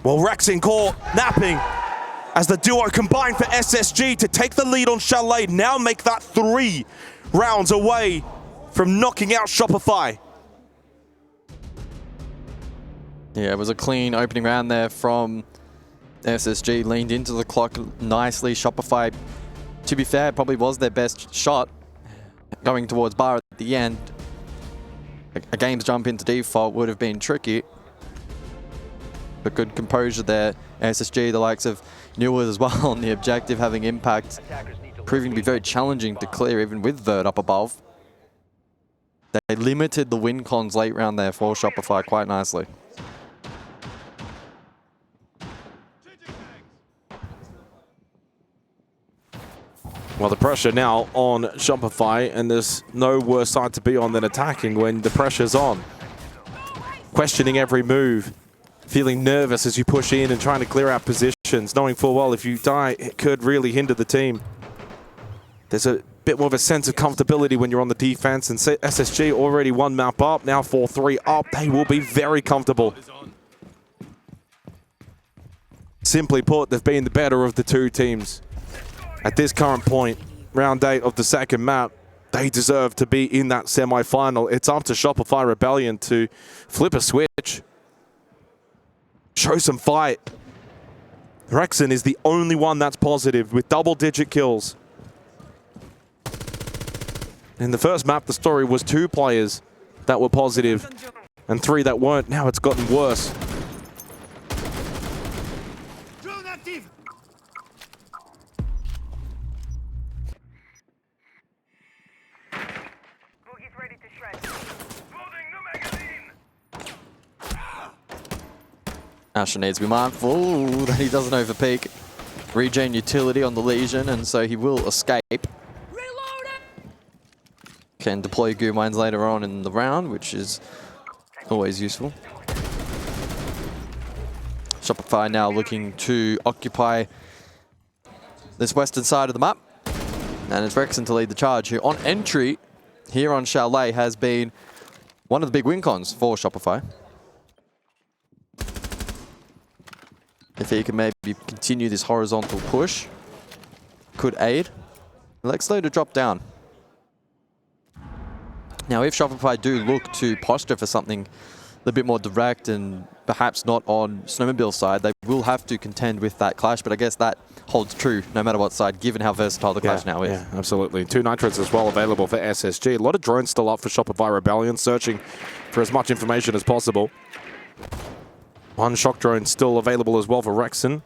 Well, Rex in core, napping. As the duo combine for SSG to take the lead on Chalet, now make that 3 rounds away from knocking out Shopify. Yeah, it was a clean opening round there from SSG. Leaned into the clock nicely. Shopify, to be fair, probably was their best shot. Going towards bar at the end. A game's jump into default would have been tricky. But good composure there. SSG, the likes of Newell as well on the objective, having impact, proving to be very challenging to clear even with Vert up above. They limited the win cons late round there for Shopify quite nicely. Well, the pressure now on Shopify, and there's no worse side to be on than attacking when the pressure's on. Questioning every move, feeling nervous as you push in and trying to clear out positions, knowing full well if you die, it could really hinder the team. There's a bit more of a sense of comfortability when you're on the defense, and SSG already 1 map up, now 4-3 up. They will be very comfortable. Simply put, they've been the better of the two teams. At this current point, round 8 of the second map, they deserve to be in that semi-final. It's up to Shopify Rebellion to flip a switch, show some fight. Rexon is the only one that's positive with double-digit kills. In the first map, the story was 2 players that were positive and 3 that weren't. Now it's gotten worse. Boogie's ready to shred. Asher needs to be mindful that he doesn't overpeak. Regen utility on the Legion, and so he will escape. Can deploy goo mines later on in the round, which is always useful. Shopify now looking to occupy this western side of the map. And it's Rexon to lead the charge here. On entry, here on Chalet, has been one of the big win cons for Shopify. If he can maybe continue this horizontal push, could aid. Lexlow to drop down. Now, if Shopify do look to posture for something a bit more direct and perhaps not on Snowmobile's side, they will have to contend with that clash, but I guess that holds true no matter what side, given how versatile the clash now is. Yeah, absolutely. 2 nitrates as well available for SSG. A lot of drones still up for Shopify Rebellion, searching for as much information as possible. 1 shock drone still available as well for Rexon.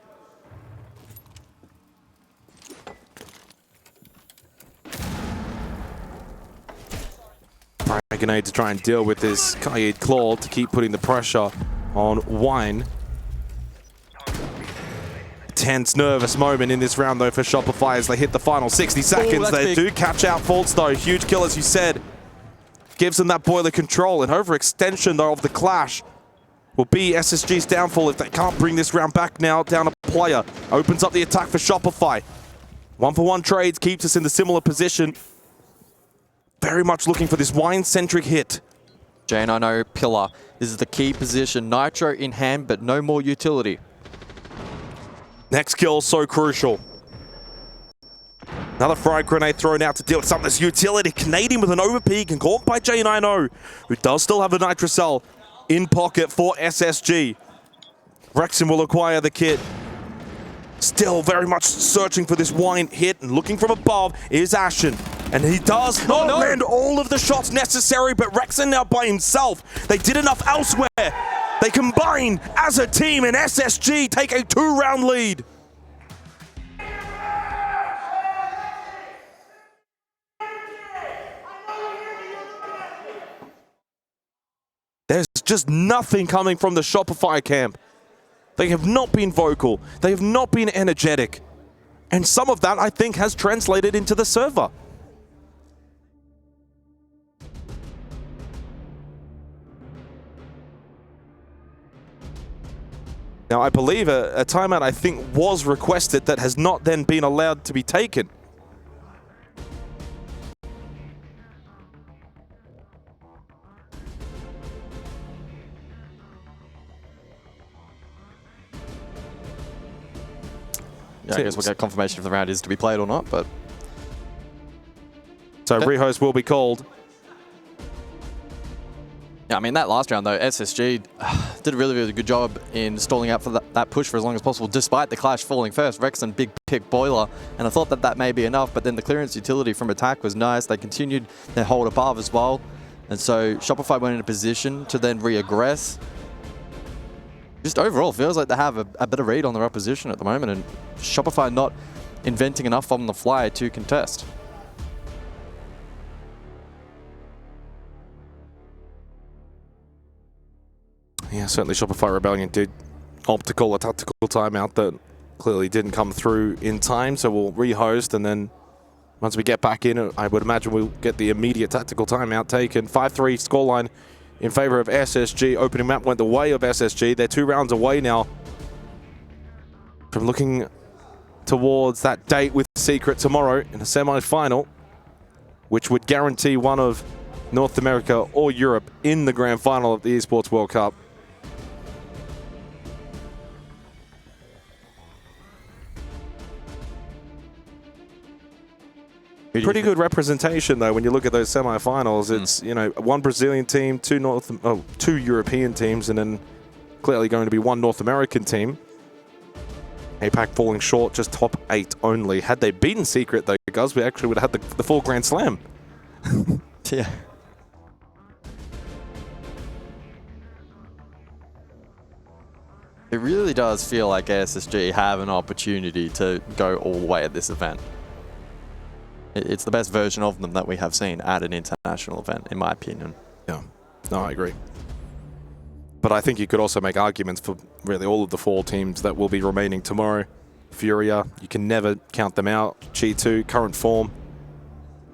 Grenade to try and deal with this Kaid Claw to keep putting the pressure on Wine. Tense, nervous moment in this round though for Shopify as they hit the final 60 seconds. They do catch out Faults though. Huge kill, as you said. Gives them that boiler control, and overextension though of the clash will be SSG's downfall if they can't bring this round back now. Down a player. Opens up the attack for Shopify. 1-for-1 trades keeps us in the similar position. Very much looking for this Wine-centric hit. J90 pillar. This is the key position. Nitro in hand, but no more utility. Next kill, so crucial. Another frag grenade thrown out to deal with some of this utility. Canadian with an overpeak and caught by J90, who does still have a Nitrocell in pocket for SSG. Rexon will acquire the kit. Still very much searching for this Wine hit, and looking from above is Ashen. And he does not land all of the shots necessary, but Rexon now by himself. They did enough elsewhere. They combine as a team, and SSG take a 2-round lead. There's just nothing coming from the Shopify camp. They have not been vocal. They have not been energetic. And some of that, I think, has translated into the server. Now, I believe a timeout, I think, was requested that has not then been allowed to be taken. Yeah, I guess we'll get confirmation if the round is to be played or not, but... So rehost will be called. Yeah, I mean, that last round, though, SSG did a really, really good job in stalling out for that push for as long as possible, despite the clash falling first. Rexon, big pick boiler, and I thought that that may be enough, but then the clearance utility from attack was nice. They continued their hold above as well, and so Shopify went in a position to then re-aggress. Just overall, feels like they have a better read on their opposition at the moment, and Shopify not inventing enough on the fly to contest. Yeah, certainly Shopify Rebellion did opt to call a tactical timeout that clearly didn't come through in time, so we'll rehost, and then once we get back in, I would imagine we'll get the immediate tactical timeout taken. 5-3 scoreline in favor of SSG. Opening map went the way of SSG. They're 2 rounds away now from looking towards that date with Secret tomorrow in a semi-final, which would guarantee one of North America or Europe in the grand final of the Esports World Cup. Pretty good representation, though, when you look at those semi-finals. It's, you know, one Brazilian team, two European teams, and then clearly going to be one North American team. APAC falling short, just top 8 only. Had they beaten Secret, though, guys, we actually would have had the full Grand Slam. Yeah. It really does feel like ASSG have an opportunity to go all the way at this event. It's the best version of them that we have seen at an international event, in my opinion. Yeah, no, I agree. But I think you could also make arguments for really all of the 4 teams that will be remaining tomorrow. Furia, you can never count them out. G2, current form.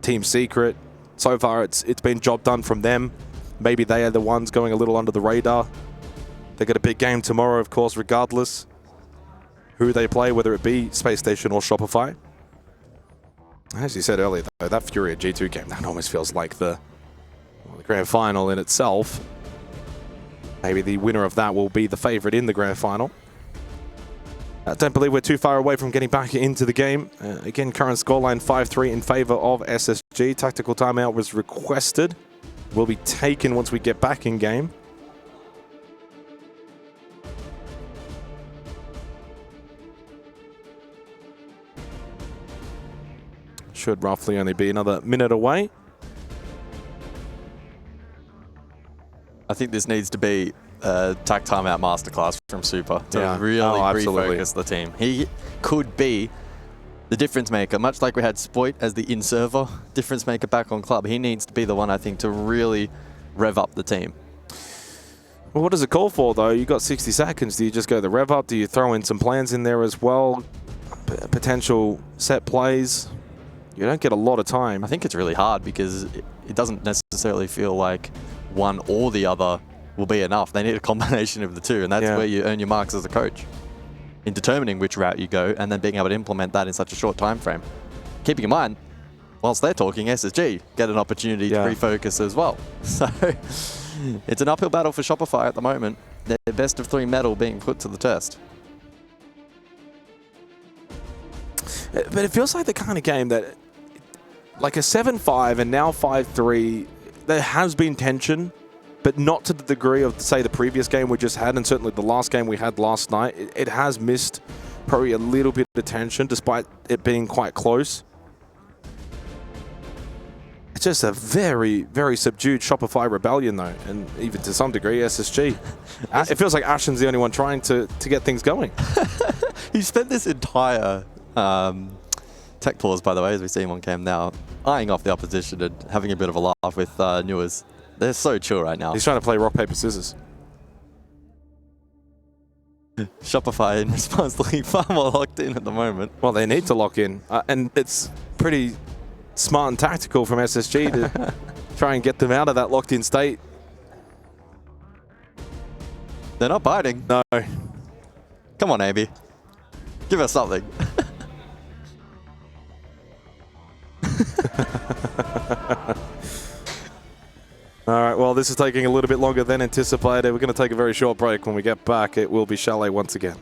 Team Secret. So far, it's been job done from them. Maybe they are the ones going a little under the radar. They got a big game tomorrow, of course, regardless who they play, whether it be Spacestation or Shopify. As you said earlier, though, that Furia G2 game, that almost feels like the grand final in itself. Maybe the winner of that will be the favorite in the grand final. I don't believe we're too far away from getting back into the game. Again, current scoreline 5-3 in favor of SSG. Tactical timeout was requested. Will be taken once we get back in game. Should roughly only be another minute away. I think this needs to be a tac timeout masterclass from Super to really refocus the team. He could be the difference maker, much like we had Spoit as the in-server difference maker back on Club. He needs to be the one, I think, to really rev up the team. Well, what does it call for, though? You got 60 seconds. Do you just go the rev up? Do you throw in some plans in there as well? Potential set plays? You don't get a lot of time. I think it's really hard because it doesn't necessarily feel like one or the other will be enough. They need a combination of the two, and that's where you earn your marks as a coach, in determining which route you go and then being able to implement that in such a short time frame. Keeping in mind, whilst they're talking, SSG get an opportunity to refocus as well. So it's an uphill battle for Shopify at the moment. Their best of 3 medal being put to the test. But it feels like the kind of game that, like a 7-5 and now 5-3, there has been tension, but not to the degree of, say, the previous game we just had, and certainly the last game we had last night. It has missed probably a little bit of tension, despite it being quite close. It's just a very, very subdued Shopify rebellion, though, and even to some degree, SSG. It feels like Ashen's the only one trying to get things going. He spent this entire tech pause, by the way, as we see him on cam now, eyeing off the opposition and having a bit of a laugh with Newers. They're so chill right now. He's trying to play rock, paper, scissors. Shopify in response looking far more locked in at the moment. Well, they need to lock in, and it's pretty smart and tactical from SSG to try and get them out of that locked-in state. They're not biting. No. Come on, Amy. Give us something. All right, well, this is taking a little bit longer than anticipated. We're going to take a very short break. When we get back, it will be Chalet once again.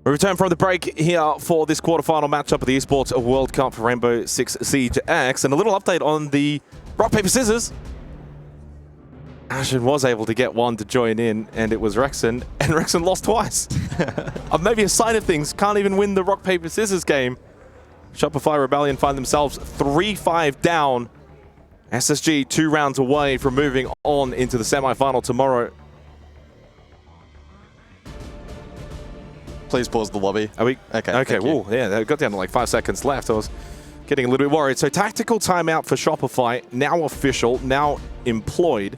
We return from the break here for this quarterfinal matchup of the Esports World Cup for Rainbow Six Siege X. And a little update on the rock, paper, scissors. Ashen was able to get one to join in, and it was Rexen, and Rexen lost twice. Maybe a sign of things. Can't even win the rock, paper, scissors game. Shopify Rebellion find themselves 3-5 down. SSG 2 rounds away from moving on into the semi-final tomorrow. Please pause the lobby. Are we? Okay. Okay. Whoa, yeah, they got down to like 5 seconds left. I was getting a little bit worried. So tactical timeout for Shopify, now official, now employed.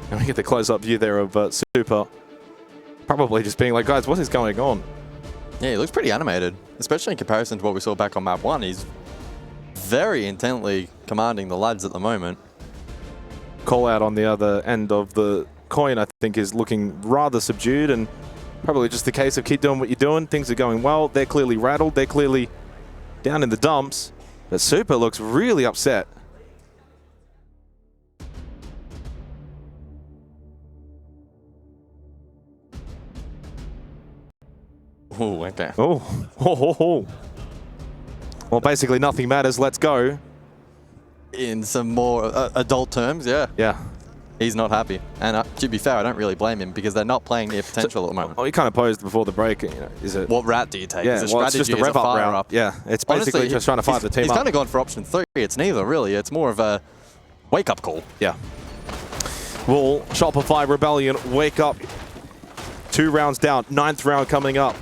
And we get the close-up view there of Super. Probably just being like, guys, what is going on? Yeah, he looks pretty animated, especially in comparison to what we saw back on map 1. He's very intently commanding the lads at the moment. Call out on the other end of the coin, I think, is looking rather subdued, and probably just the case of keep doing what you're doing. Things are going well. They're clearly rattled. They're clearly down in the dumps. But Super looks really upset. Oh, okay. Oh. Well, basically nothing matters. Let's go. In some more adult terms, yeah. Yeah. He's not happy. And to be fair, I don't really blame him because they're not playing their potential at the moment. Oh, he kind of posed before the break. You know, is it? What route do you take? Yeah, is it well, it's strategy? just a rev up fire route. Up? Yeah, it's basically Honestly, just trying to fire the team he's up. He's kind of gone for option 3. It's neither, really. It's more of a wake-up call. Yeah. Will Shopify Rebellion wake up? 2 rounds down. 9th round coming up.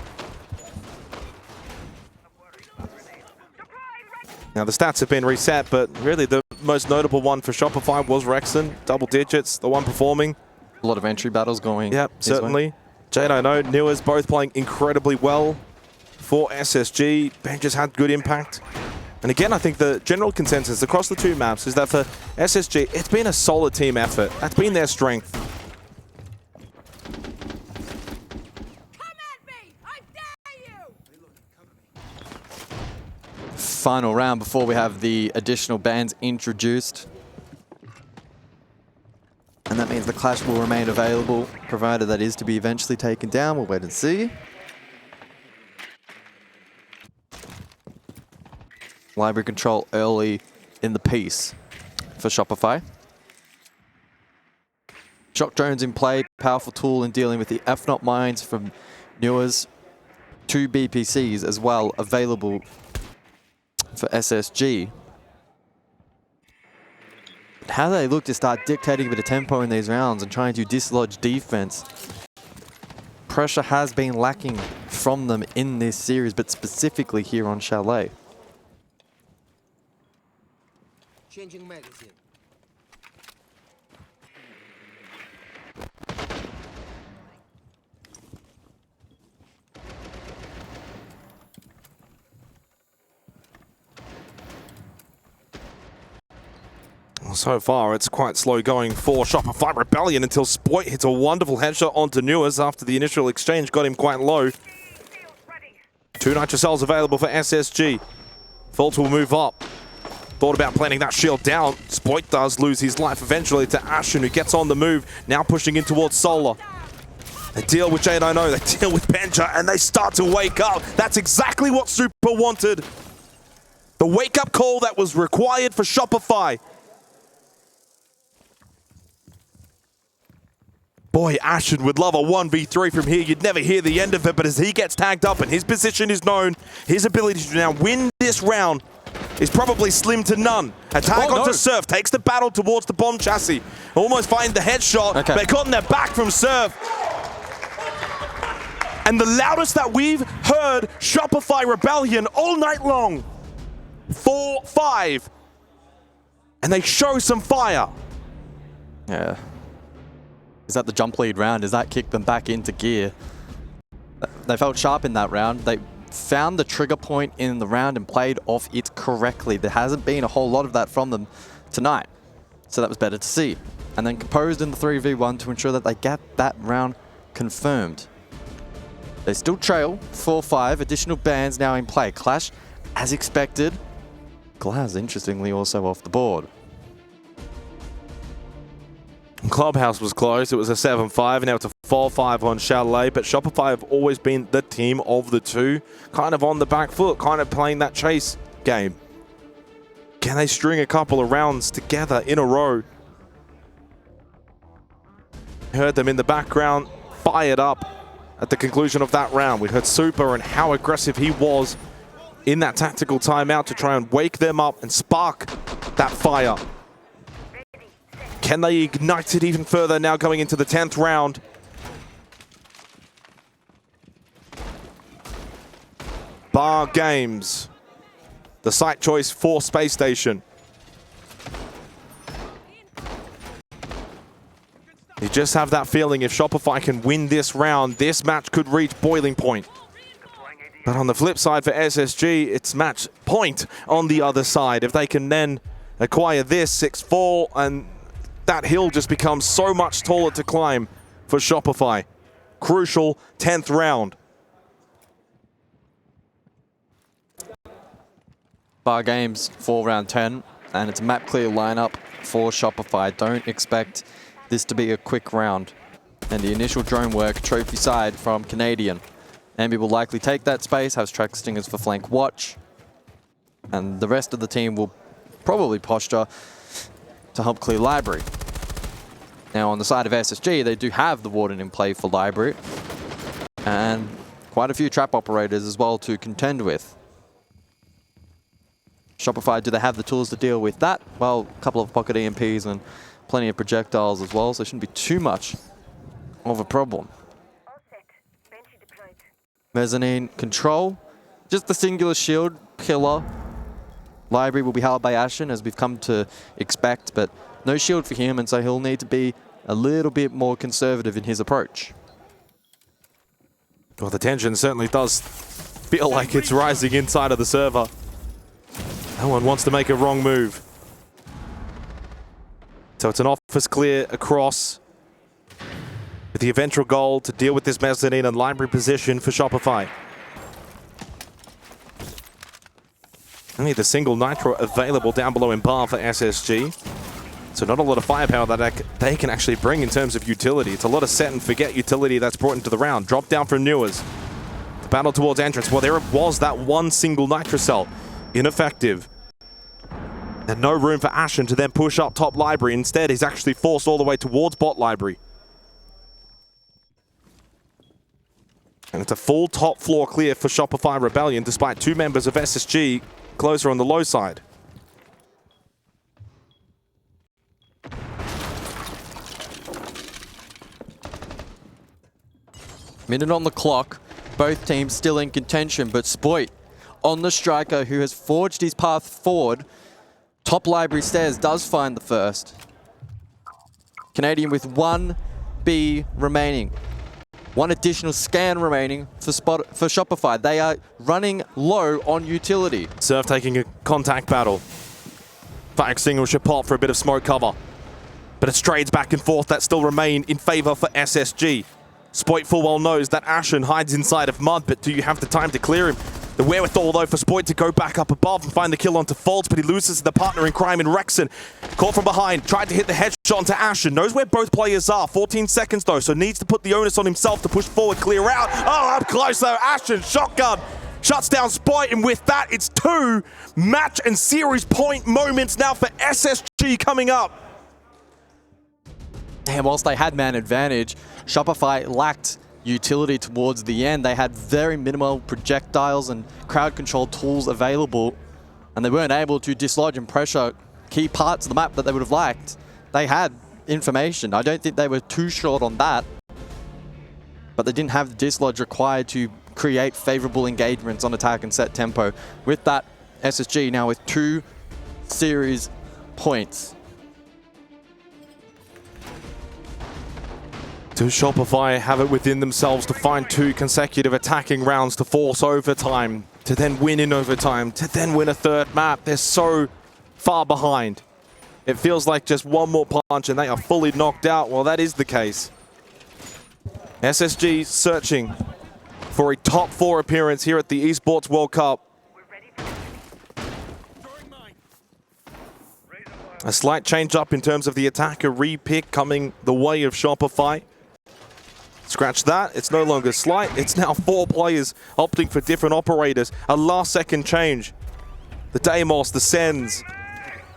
Now, the stats have been reset, but really the most notable one for Shopify was Rexen. Double digits, the one performing. A lot of entry battles going. Yep, certainly. J.No, Newers both playing incredibly well for SSG. Bench has had good impact. And again, I think the general consensus across the 2 maps is that for SSG, it's been a solid team effort. That's been their strength. Final round before we have the additional bans introduced. And that means the clash will remain available, provided that is to be eventually taken down. We'll wait and see. Library control early in the piece for Shopify. Shock drones in play, powerful tool in dealing with the F-Not mines from Newers. 2 BPCs as well available for SSG. How they look to start dictating a bit of tempo in these rounds and trying to dislodge defense. Pressure has been lacking from them in this series, but specifically here on Chalet. Changing magazine. So far, it's quite slow going for Shopify Rebellion until Spoit hits a wonderful headshot onto Newers after the initial exchange got him quite low. 2 nitro cells available for SSG. Volt will move up. Thought about planting that shield down. Spoit does lose his life eventually to Ashen, who gets on the move, now pushing in towards Solar. They deal with J.No, they deal with Benja, and they start to wake up. That's exactly what Super wanted. The wake-up call that was required for Shopify. Boy, Ashen would love a 1v3 from here. You'd never hear the end of it, but as he gets tagged up and his position is known, his ability to now win this round is probably slim to none. A tag onto Surf, takes the battle towards the bomb chassis. Almost find the headshot, but they got in their back from Surf. And the loudest that we've heard Shopify Rebellion all night long. 4-5. And they show some fire. Yeah. Is that the jump lead round? Does that kick them back into gear? They felt sharp in that round. They found the trigger point in the round and played off it correctly. There hasn't been a whole lot of that from them tonight. So that was better to see. And then composed in the 3v1 to ensure that they get that round confirmed. They still trail 4-5. Additional bans now in play. Clash, as expected. Glaz, interestingly, also off the board. Clubhouse was close. It was a 7-5, and now it's a 4-5 on Chalet, but Shopify have always been the team of the two, kind of on the back foot, kind of playing that chase game. Can they string a couple of rounds together in a row? Heard them in the background, fired up at the conclusion of that round. We heard Super and how aggressive he was in that tactical timeout to try and wake them up and spark that fire. Can they ignite it even further now going into the 10th round? Bar Games, the site choice for Spacestation. You just have that feeling if Shopify can win this round, this match could reach boiling point. But on the flip side for SSG, it's match point on the other side. If they can then acquire this 6-4, and that hill just becomes so much taller to climb for Shopify. Crucial 10th round. Bar Games for round 10, and it's a map clear lineup for Shopify. Don't expect this to be a quick round. And the initial drone work, trophy side from Canadian. Ambi will likely take that space, has track stingers for flank watch. And the rest of the team will probably posture to help clear library. Now on the side of SSG, they do have the Warden in play for library. And quite a few trap operators as well to contend with. Shopify, do they have the tools to deal with that? Well, a couple of pocket EMPs and plenty of projectiles as well, so it shouldn't be too much of a problem. All set. Banshee deployed. Mezzanine control, just the singular shield pillar. Library will be held by Ashen, as we've come to expect, but no shield for him, and so he'll need to be a little bit more conservative in his approach. Well, the tension certainly does feel like it's rising inside of the server. No one wants to make a wrong move. So it's an office clear across with the eventual goal to deal with this mezzanine and library position for Shopify. Only the single nitro available down below in bar for SSG. So not a lot of firepower that they can actually bring in terms of utility. It's a lot of set and forget utility that's brought into the round. Drop down from Newers. The battle towards entrance. Well, there was that one single nitro cell. Ineffective. And no room for Ashen to then push up top library. Instead, he's actually forced all the way towards bot library. And it's a full top floor clear for Shopify Rebellion, despite two members of SSG closer on the low side. Minute on the clock, both teams still in contention, but Spoit on the striker who has forged his path forward. Top library stairs does find the first. Canadian with 1B remaining. One additional scan remaining for Shopify. They are running low on utility. Surf taking a contact battle. Fire extinguisher pop for a bit of smoke cover. But it's trades back and forth that still remain in favor for SSG. Spoit full well knows that Ashen hides inside of mud, but do you have the time to clear him? The wherewithal, though, for Spoit to go back up above and find the kill onto Foltz, but he loses the partner in crime in Rexon. Caught from behind, tried to hit the headshot onto Ashen. Knows where both players are. 14 seconds, though, so needs to put the onus on himself to push forward, clear out. Oh, up close, though. Ashen, shotgun, shuts down Spoit, and with that, it's 2 match and series point moments now for SSG coming up. And whilst they had man advantage, Shopify lacked utility towards the end. They had very minimal projectiles and crowd control tools available, and they weren't able to dislodge and pressure key parts of the map that they would have liked. They had information. I don't think they were too short on that, but they didn't have the dislodge required to create favorable engagements on attack and set tempo. With that, SSG now with 2 series points. Do Shopify have it within themselves to find 2 consecutive attacking rounds to force overtime, to then win in overtime, to then win a 3rd map? They're so far behind. It feels like just one more punch and they are fully knocked out. Well, that is the case. SSG searching for a top 4 appearance here at the Esports World Cup. A slight change up in terms of the attacker repick coming the way of Shopify. Scratch that. It's no longer slight. It's now 4 players opting for different operators. A last-second change. The Deimos, the Sens,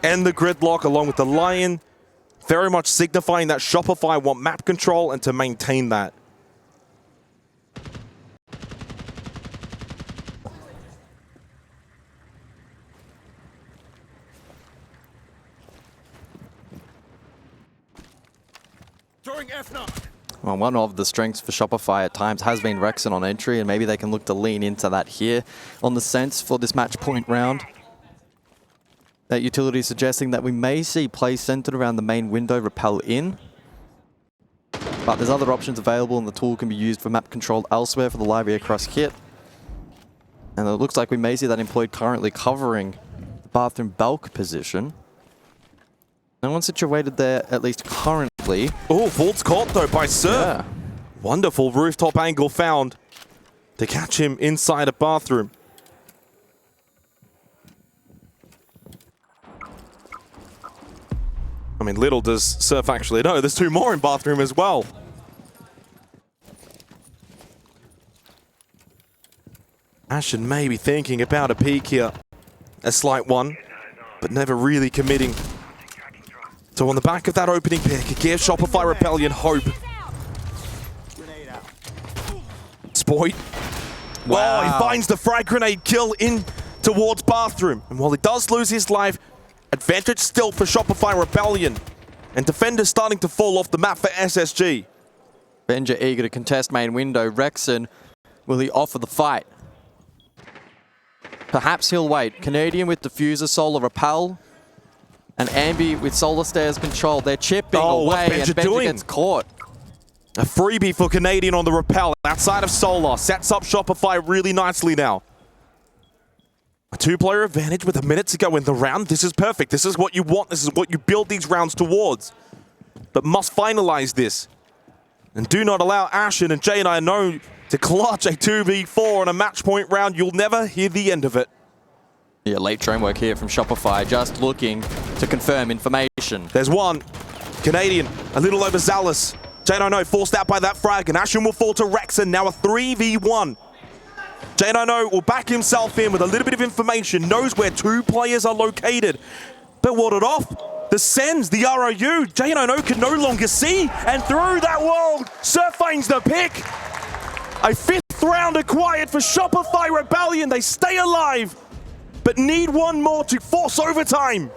and the Gridlock along with the Lion, very much signifying that Shopify want map control and to maintain that. Well, one of the strengths for Shopify at times has been Rexon on entry, and maybe they can look to lean into that here on the Sense for this match point round. That utility suggesting that we may see play centered around the main window repel in. But there's other options available, and the tool can be used for map control elsewhere for the library across kit. And it looks like we may see that employed currently covering the bathroom bulk position. No one situated there, at least currently. Oh, fault's caught though by Surf. Yeah. Wonderful rooftop angle found to catch him inside a bathroom. I mean, little does Surf actually know, there's 2 more in bathroom as well. Ashen may be thinking about a peek here. A slight one, but never really committing. So on the back of that opening pick, it gives Shopify Rebellion hope. Spoit. Wow. Oh, he finds the frag grenade kill in towards bathroom. And while he does lose his life, advantage still for Shopify Rebellion. And defenders starting to fall off the map for SSG. Benja eager to contest main window. Rexon, will he offer the fight? Perhaps he'll wait. Canadian with diffuser, solar repel. And Ambi with solar stairs control. They're chipping away and Benja gets caught. A freebie for Canadian on the repel outside of solar. Sets up Shopify really nicely now. A 2-player advantage with a minute to go in the round. This is perfect. This is what you want. This is what you build these rounds towards. But must finalize this. And do not allow Ashen and J&I know to clutch a 2v4 on a match point round. You'll never hear the end of it. Yeah, late drone work here from Shopify, just looking to confirm information. There's one. Canadian, a little overzealous. J&I forced out by that frag, and Ashen will fall to Rexon. Now a 3v1. J&I will back himself in with a little bit of information, knows where 2 players are located. But warded off. The Sens, the ROU, J&I can no longer see. And through that wall, Surf finds the pick. A 5th round acquired for Shopify Rebellion. They stay alive, but need 1 more to force overtime.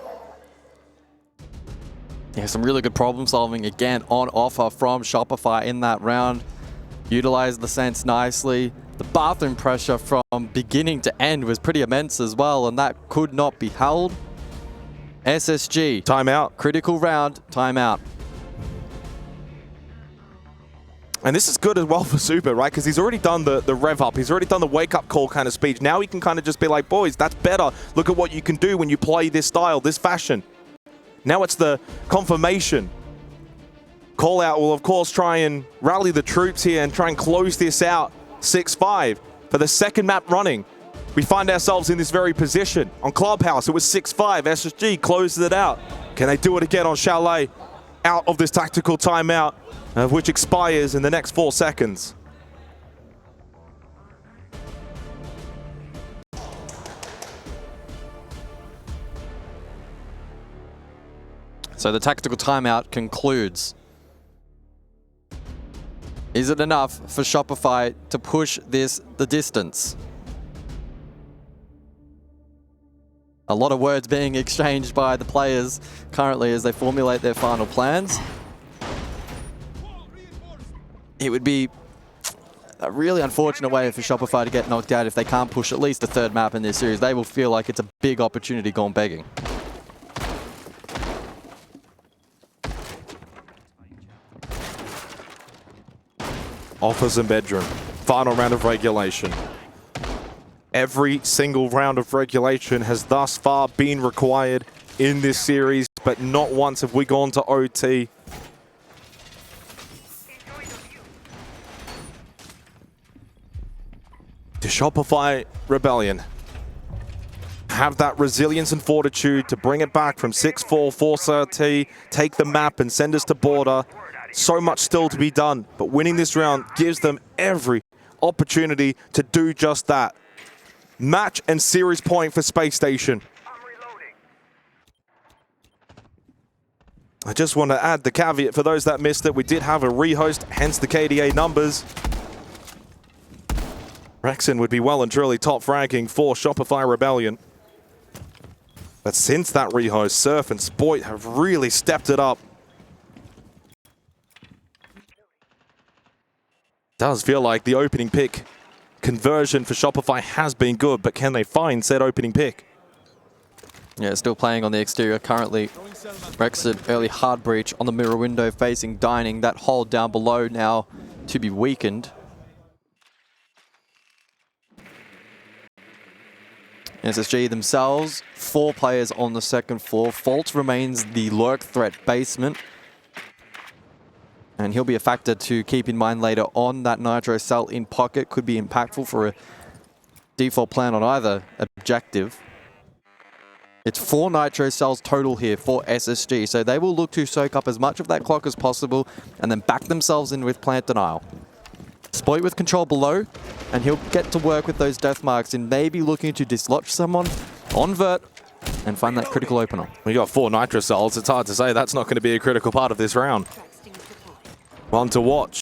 Yeah, some really good problem solving again on offer from Shopify in that round. Utilized the Sense nicely. The bathroom pressure from beginning to end was pretty immense as well, and that could not be held. SSG. Timeout. Critical round, timeout. And this is good as well for Super, right? Because he's already done the rev up. He's already done the wake-up call kind of speech. Now he can kind of just be like, boys, that's better. Look at what you can do when you play this style, this fashion. Now it's the confirmation. Call out will, of course, try and rally the troops here and try and close this out 6-5. For the second map running, we find ourselves in this very position. On Clubhouse, it was 6-5. SSG closes it out. Can they do it again on Chalet? Out of this tactical timeout, which expires in the next 4 seconds. So the tactical timeout concludes. Is it enough for Shopify to push this the distance? A lot of words being exchanged by the players currently as they formulate their final plans. It would be a really unfortunate way for Shopify to get knocked out if they can't push at least a 3rd map in this series. They will feel like it's a big opportunity gone begging. Offers and bedroom. Final round of regulation. Every single round of regulation has thus far been required in this series, but not once have we gone to OT. The Shopify Rebellion have that resilience and fortitude to bring it back from 6-4, force OT, take the map and send us to border. So much still to be done, but winning this round gives them every opportunity to do just that. Match and series point for Spacestation. I just want to add the caveat for those that missed it. We did have a rehost, hence the KDA numbers. Rexen would be well and truly top ranking for Shopify Rebellion. But since that rehost, Surf and Spoit have really stepped it up. Does feel like the opening pick conversion for Shopify has been good, but can they find said opening pick? Yeah, still playing on the exterior currently. Rexen early hard breach on the mirror window facing Dining. That hold down below now to be weakened. SSG themselves, 4 players on the second floor. Fault remains the lurk threat basement. And he'll be a factor to keep in mind later on. That Nitro cell in pocket could be impactful for a default plan on either objective. It's 4 Nitro cells total here for SSG, so they will look to soak up as much of that clock as possible and then back themselves in with plant denial. Spoit with control below, and he'll get to work with those death marks and maybe looking to dislodge someone on Vert and find that critical opener. We got 4 Nitro cells. It's hard to say that's not going to be a critical part of this round. One to watch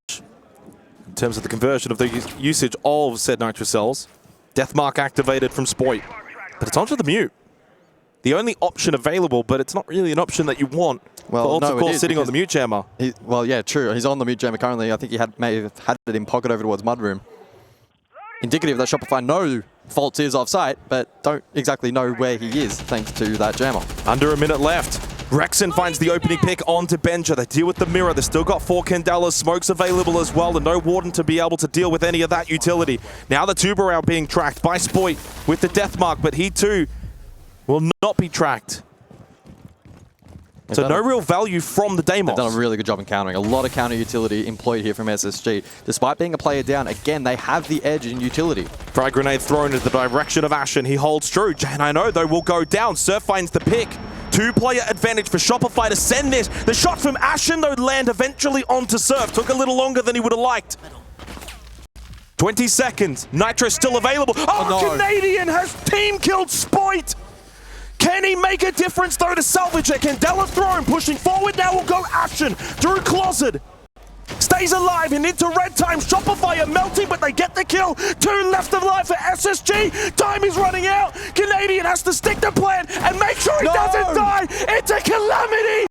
in terms of the conversion of the usage of said Nitro cells. Death mark activated from Spoit, but it's onto the mute. The only option available, but it's not really an option that you want. Well, no, of course, sitting on the mute jammer. Well, yeah, true. He's on the mute jammer currently. I think he may have had it in pocket over towards Mudroom. Indicative that Shopify know Faults is off site, but don't exactly know where he is thanks to that jammer. Under a minute left. Rexen finds the opening pick onto Benja. They deal with the mirror. They've still got 4 Candelas. Smokes available as well, and no Warden to be able to deal with any of that utility. Now the Tuber being tracked by Spoit with the death mark, but he too will not be tracked. So no real value from the Deimos. They've done a really good job in countering. A lot of counter utility employed here from SSG. Despite being a player down, again, they have the edge in utility. Frag grenade thrown into the direction of Ashen. He holds true. Jan, I know, though, will go down. Surf finds the pick. 2-player advantage for Shopify to send this. The shot from Ashen, though, land eventually onto Surf. Took a little longer than he would have liked. 20 seconds. Nitro still available. Oh, no. Canadian has team killed Spoit. Can he make a difference, though, to salvage it? Candela thrown, pushing forward now will go Ashen through Closet. Stays alive and into red time. Shopify are melting, but they get the kill. 2 left of life for SSG. Time is running out. Canadian has to stick to plan and make sure he doesn't die. It's a calamity.